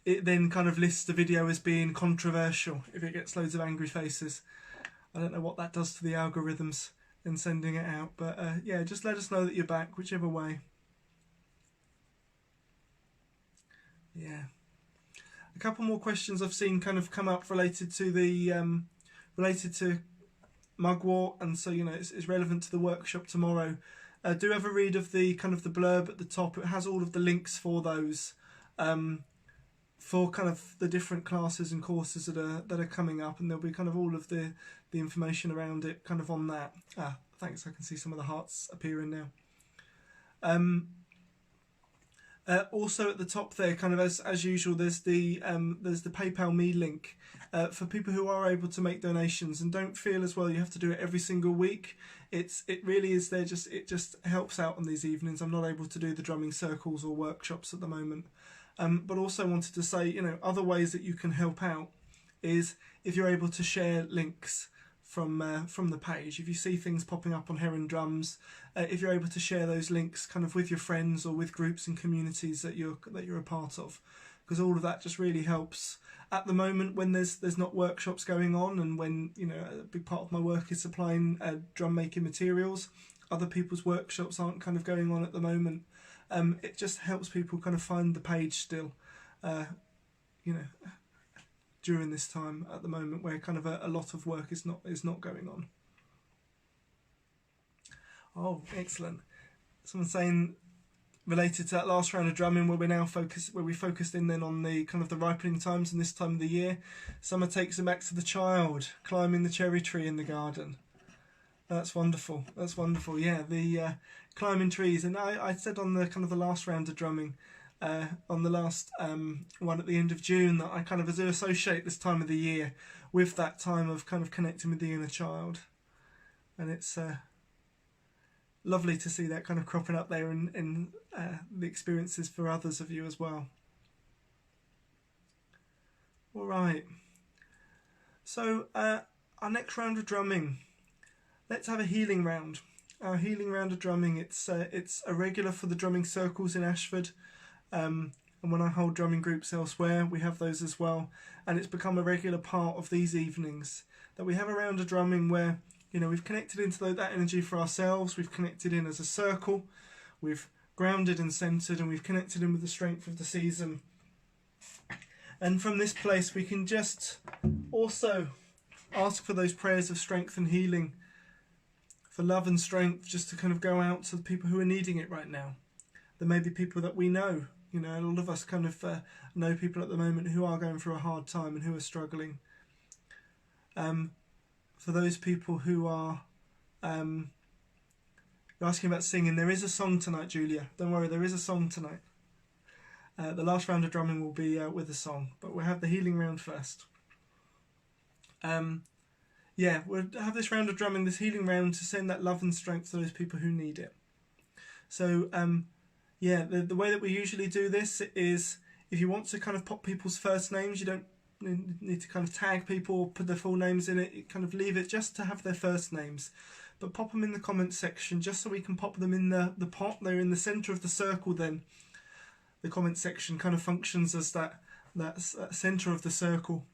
it then kind of lists the video as being controversial if it gets loads of angry faces. I don't know what that does to the algorithms in sending it out, but yeah, just let us know that you're back, whichever way. Yeah. A couple more questions I've seen kind of come up related to the mugwort, and so it's relevant to the workshop tomorrow. Do have a read of the kind of the blurb at the top. It has all of the links for those, for kind of the different classes and courses that are coming up, and there'll be kind of all of the information around it kind of on that. Thanks, I can see some of the hearts appearing now. Also at the top there, kind of as usual, there's the PayPal Me link for people who are able to make donations and don't feel as well you have to do it every single week. It really is there, it just helps out on these evenings. I'm not able to do the drumming circles or workshops at the moment, but also wanted to say, other ways that you can help out is if you're able to share links from the page. If you see things popping up on Heron Drums, if you're able to share those links kind of with your friends or with groups and communities that you're a part of, because all of that just really helps. At the moment, when there's not workshops going on, and when a big part of my work is supplying drum making materials, other people's workshops aren't kind of going on at the moment. It just helps people kind of find the page still, during this time at the moment where kind of a lot of work is not going on. Oh, excellent. Someone saying related to that last round of drumming where we focused in then on the kind of the ripening times and this time of the year. Summer takes them back to the child climbing the cherry tree in the garden. That's wonderful. That's wonderful. Yeah, the climbing trees. And I said on the kind of the last round of drumming, on the last one at the end of June, that I kind of do associate this time of the year with that time of kind of connecting with the inner child. And it's lovely to see that kind of cropping up there in the experiences for others of you as well. All right. So our next round of drumming, let's have a healing round. Our healing round of drumming, it's a regular for the drumming circles in Ashford. And when I hold drumming groups elsewhere, we have those as well. And it's become a regular part of these evenings that we have a round of drumming where, we've connected into that energy for ourselves. We've connected in as a circle. We've grounded and centered, and we've connected in with the strength of the season. And from this place, we can just also ask for those prayers of strength and healing, for love and strength, just to kind of go out to the people who are needing it right now. There may be people that we know. A lot of us kind of know people at the moment who are going through a hard time and who are struggling. For those people who are asking about singing, there is a song tonight, Julia. Don't worry, there is a song tonight. The last round of drumming will be with a song, but we'll have the healing round first. Yeah, we'll have this round of drumming, this healing round, to send that love and strength to those people who need it. So, yeah, the way that we usually do this is, if you want to kind of pop people's first names, you don't need to kind of tag people or put their full names in it. You kind of leave it just to have their first names, but pop them in the comments section just so we can pop them in the pot. They're in the centre of the circle. Then the comment section kind of functions as that centre of the circle,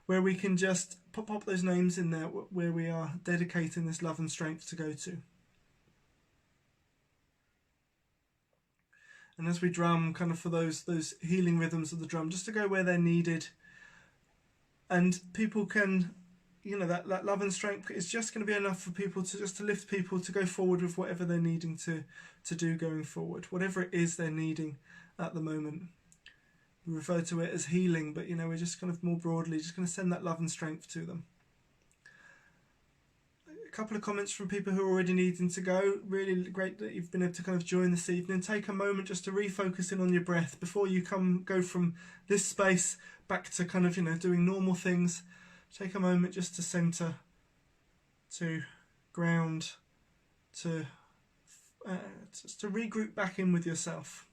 where we can just pop those names in there, where we are dedicating this love and strength to go to. And as we drum, kind of for those healing rhythms of the drum, just to go where they're needed. And people can, that love and strength is just going to be enough for people to lift people to go forward with whatever they're needing to do going forward, whatever it is they're needing at the moment. We refer to it as healing, but we're just kind of more broadly just going to send that love and strength to them. A couple of comments from people who are already needing to go. Really great that you've been able to kind of join this evening. Take a moment just to refocus in on your breath before you go from this space back to kind of doing normal things. Take a moment just to center, to ground, to regroup back in with yourself.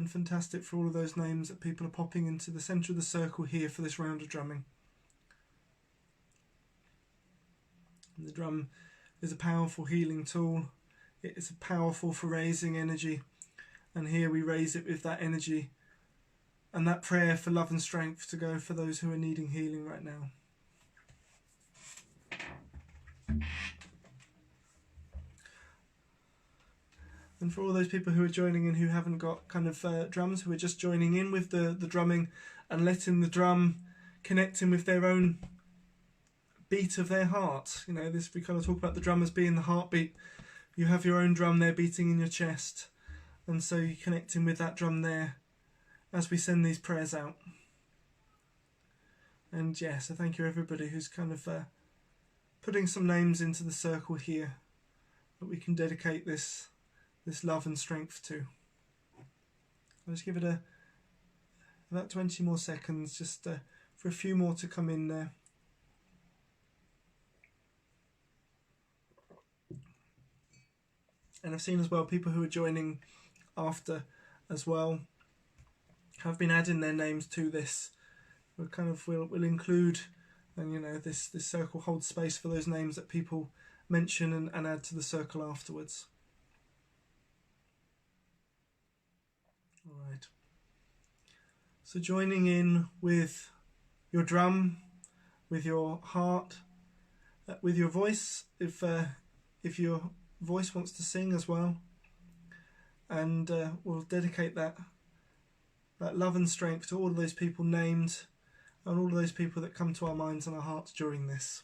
And fantastic for all of those names that people are popping into the centre of the circle here for this round of drumming. And the drum is a powerful healing tool. It's powerful for raising energy. And here we raise it with that energy and that prayer for love and strength to go for those who are needing healing right now. And for all those people who are joining in who haven't got kind of drums, who are just joining in with the drumming and letting the drum connecting with their own beat of their heart. You know, this, we kind of talk about the drum as being the heartbeat. You have your own drum there beating in your chest. And so you're connecting with that drum there as we send these prayers out. And yeah, so thank you everybody who's kind of putting some names into the circle here that we can dedicate this love and strength to. I'll just give it about 20 more seconds just for a few more to come in there. And I've seen as well people who are joining after as well have been adding their names to this. We'll include, and you know, this circle holds space for those names that people mention and add to the circle afterwards. All right. So joining in with your drum, with your heart, with your voice, if your voice wants to sing as well, and we'll dedicate that love and strength to all of those people named and all of those people that come to our minds and our hearts during this.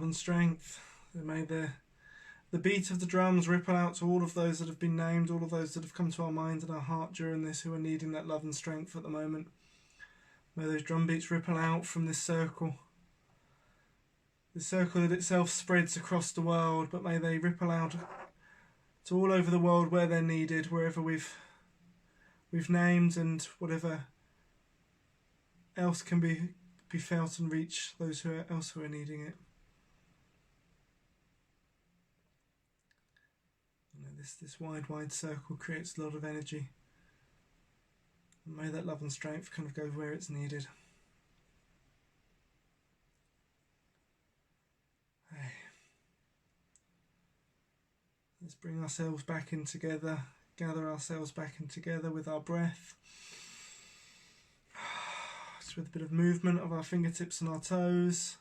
love and strength. May the beat of the drums ripple out to all of those that have been named, all of those that have come to our mind and our heart during this, who are needing that love and strength at the moment. May those drum beats ripple out from this circle. The circle that itself spreads across the world, but may they ripple out to all over the world where they're needed, wherever we've named, and whatever else can be felt and reach those who are needing it. You know, this wide circle creates a lot of energy. And may that love and strength kind of go where it's needed. Hey. Let's bring ourselves back in together, gather ourselves back in together with our breath. Just with a bit of movement of our fingertips and our toes.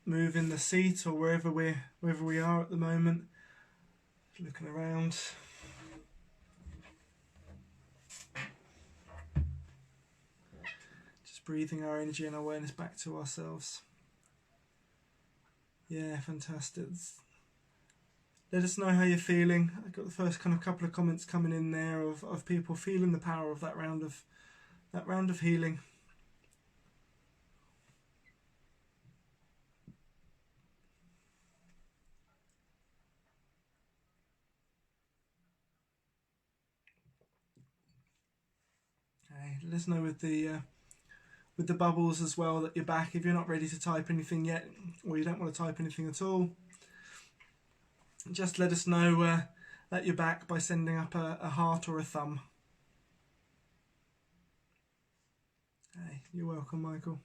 Move in the seat or wherever we are at the moment. Looking around. Just breathing our energy and awareness back to ourselves. Yeah, fantastic. Let us know how you're feeling. I got the first kind of couple of comments coming in there of people feeling the power of that round of healing. Okay, let us know with the bubbles as well that you're back. If you're not ready to type anything yet, or you don't want to type anything at all, just let us know that you're back by sending up a heart or a thumb. Hey, you're welcome, Michael.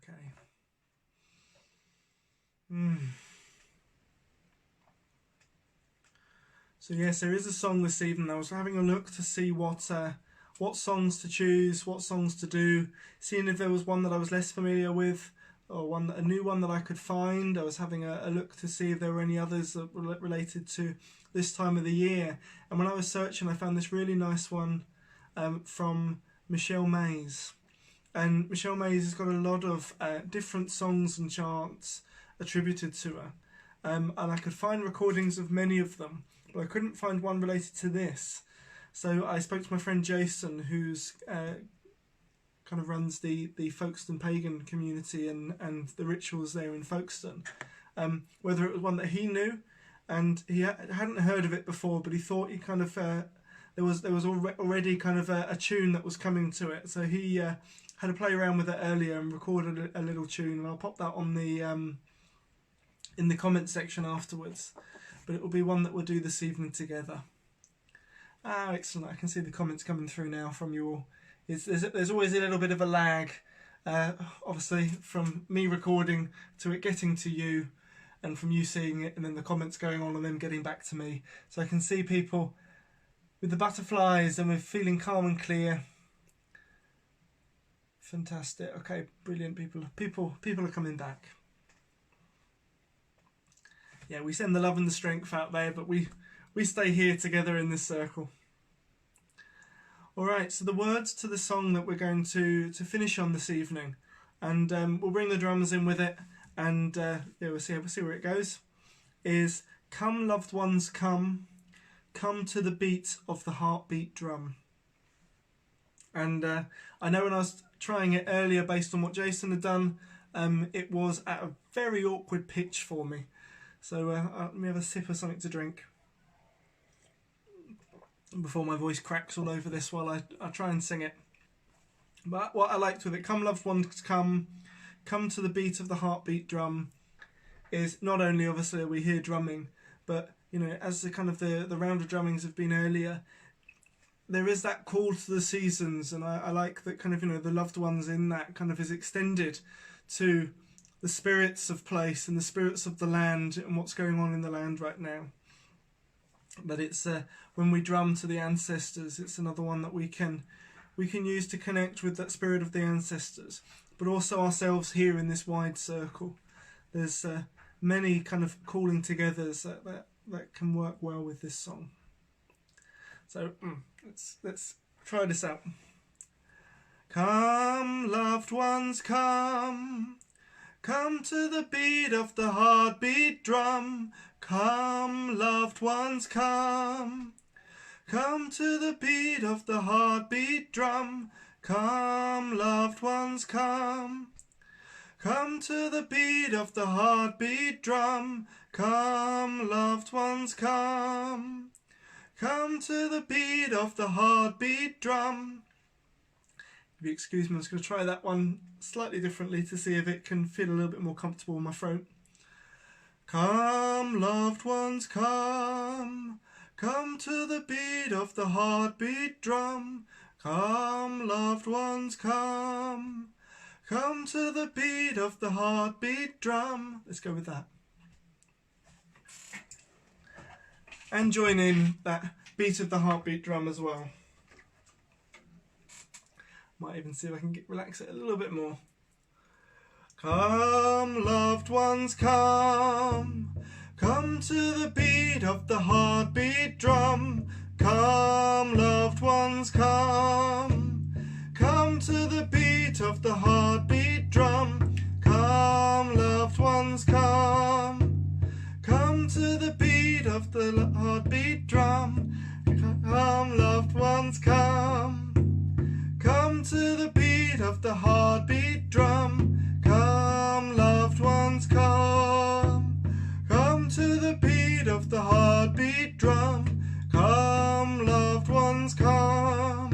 Okay. So yes, there is a song this evening. I was having a look to see what songs to choose, what songs to do, seeing if there was one that I was less familiar with, or a new one that I could find. I was having a look to see if there were any others that were related to this time of the year. And when I was searching, I found this really nice one from Michelle Mays. And Michelle Mays has got a lot of different songs and chants attributed to her. And I could find recordings of many of them, but I couldn't find one related to this. So I spoke to my friend Jason, who's kind of runs the Folkestone pagan community and the rituals there in Folkestone, whether it was one that he knew, and he hadn't heard of it before, but he thought he kind of there was already kind of a tune that was coming to it, so he had a play around with it earlier and recorded a little tune, and I'll pop that on the in the comment section afterwards. But it will be one that we'll do this evening together. Ah, excellent! I can see the comments coming through now from you all. There's always a little bit of a lag, obviously, from me recording to it getting to you, and from you seeing it, and then the comments going on and them getting back to me. So I can see people with the butterflies and with feeling calm and clear. Fantastic. Okay, brilliant. People are coming back. Yeah, we send the love and the strength out there, but we stay here together in this circle. All right, so the words to the song that we're going to finish on this evening, and we'll bring the drums in with it, and yeah, we'll see where it goes, is "Come, loved ones, come to the beat of the heartbeat drum." And I know when I was trying it earlier, based on what Jason had done, it was at a very awkward pitch for me. So let me have a sip of something to drink before my voice cracks all over this while I try and sing it. But what I liked with it, "Come, loved ones, come to the beat of the heartbeat drum," is not only obviously are we here drumming, but you know, as the kind of the round of drummings have been earlier, there is that call to the seasons, and I like that kind of, you know, the loved ones in that kind of is extended to the spirits of place and the spirits of the land and what's going on in the land right now. But it's when we drum to the ancestors, it's another one that we can use to connect with that spirit of the ancestors, but also ourselves here in this wide circle. There's many kind of calling togethers that can work well with this song. So let's try this out. Come, loved ones, come. Come to the beat of the heartbeat drum. Come, loved ones, come. Come to the beat of the heartbeat drum. Come, loved ones, come. Come to the beat of the heartbeat drum. Come, loved ones, come. Come to the beat of the heartbeat drum. If you excuse me, I'm just going to try that one slightly differently to see if it can feel a little bit more comfortable in my throat. Come, loved ones, come. Come to the beat of the heartbeat drum. Come, loved ones, come. Come to the beat of the heartbeat drum. Let's go with that. And join in that beat of the heartbeat drum as well. Might even see if I can relax it a little bit more. Come, loved ones, come. Come to the beat of the heartbeat drum. Come, loved ones, come. Come to the beat of the heartbeat drum. Come, loved ones, come. Come to the beat of the heartbeat drum. Come, loved ones, come. Come to the beat of the heartbeat drum. Come, loved ones, come. Come to the beat of the heartbeat drum. Come, loved ones, come.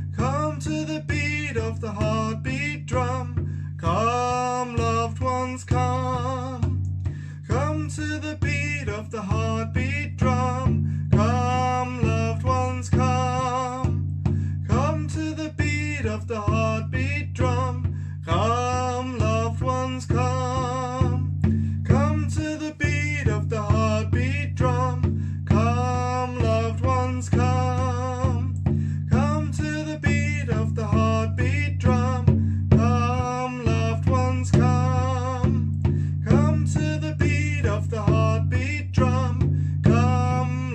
Come to the beat of the heartbeat drum. Come, loved ones, come. Come to the beat of the heartbeat drum. Come, loved ones, come. Come to the beat of the heartbeat drum. Come, loved ones, come. Come to the beat of the heartbeat drum. Come, loved ones, come. Come to the beat of the heartbeat drum. Come, loved ones, come. Come to the beat of the heartbeat drum. Come,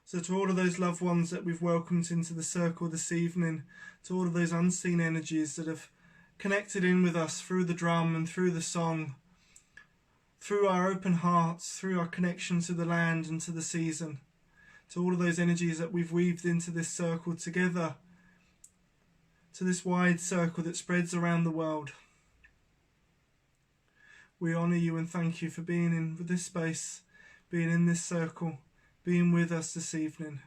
So to all of those loved ones that we've welcomed into the circle this evening, to all of those unseen energies that have connected in with us through the drum and through the song, through our open hearts, through our connection to the land and to the season, to all of those energies that we've weaved into this circle together, to this wide circle that spreads around the world. We honour you and thank you for being in this space, being in this circle, being with us this evening.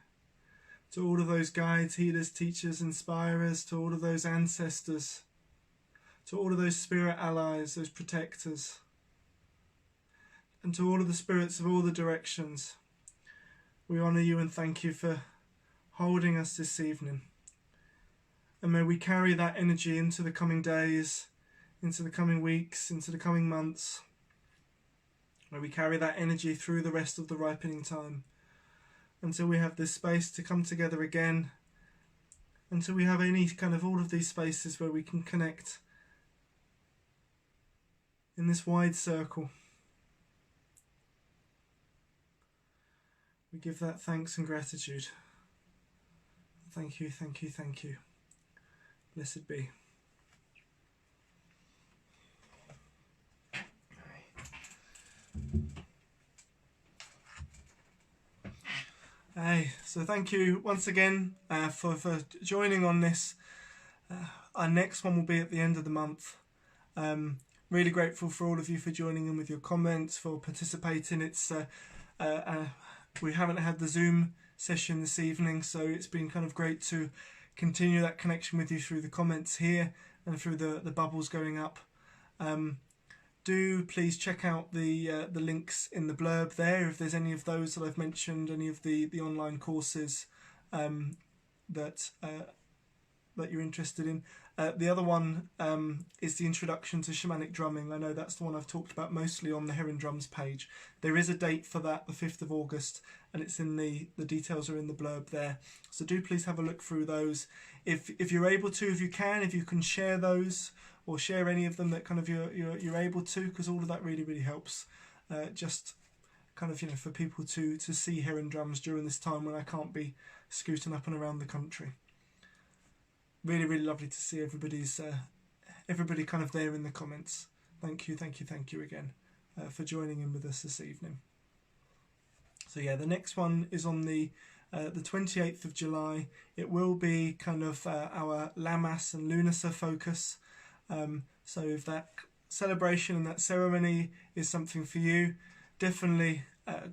To all of those guides, healers, teachers, inspirers, to all of those ancestors, to all of those spirit allies, those protectors, and to all of the spirits of all the directions, we honour you and thank you for holding us this evening. And may we carry that energy into the coming days, into the coming weeks, into the coming months. May we carry that energy through the rest of the ripening time, until we have this space to come together again, until we have any kind of all of these spaces where we can connect in this wide circle. We give that thanks and gratitude. Thank you, thank you, thank you. Blessed be. Hey, so thank you once again for joining on this. Our next one will be at the end of the month. Really grateful for all of you for joining in with your comments, for participating. It's we haven't had the Zoom session this evening, so it's been kind of great to continue that connection with you through the comments here and through the bubbles going up. Do please check out the links in the blurb there if there's any of those that I've mentioned, any of the online courses that you're interested in. The other one is the introduction to shamanic drumming. I know that's the one I've talked about mostly on the Heron Drums page. There is a date for that, the 5th of August, and it's in the details are in the blurb there. So do please have a look through those. If you're able to, if you can share those, or share any of them that kind of you're able to, because all of that really helps. Just kind of, for people to see Heron Drums during this time when I can't be scooting up and around the country. Really lovely to see everybody kind of there in the comments. Thank you again for joining in with us this evening. So yeah, the next one is on the 28th of July. It will be kind of our Lammas and Lunasa focus. So if that celebration and that ceremony is something for you, definitely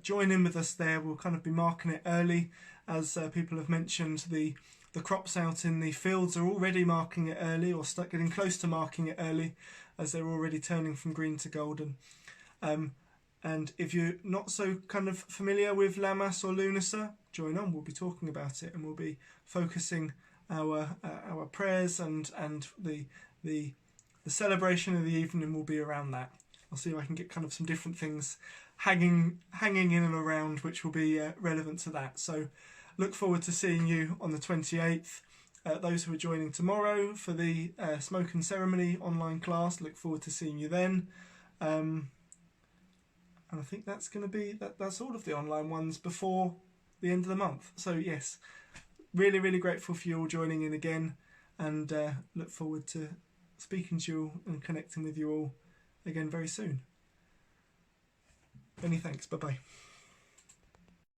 join in with us there. We'll kind of be marking it early, as people have mentioned. The crops out in the fields are already marking it early, or start getting close to marking it early, as they're already turning from green to golden. And if you're not so kind of familiar with Lammas or Lunasa, join on. We'll be talking about it, and we'll be focusing our prayers and the celebration of the evening will be around that. I'll see if I can get kind of some different things hanging in and around, which will be relevant to that. So look forward to seeing you on the 28th. Those who are joining tomorrow for the Smoke and Ceremony online class, look forward to seeing you then. And I think that's going to be that's all of the online ones before the end of the month. So yes, really grateful for you all joining in again, and look forward to speaking to you all and connecting with you all again very soon. Many thanks. Bye bye.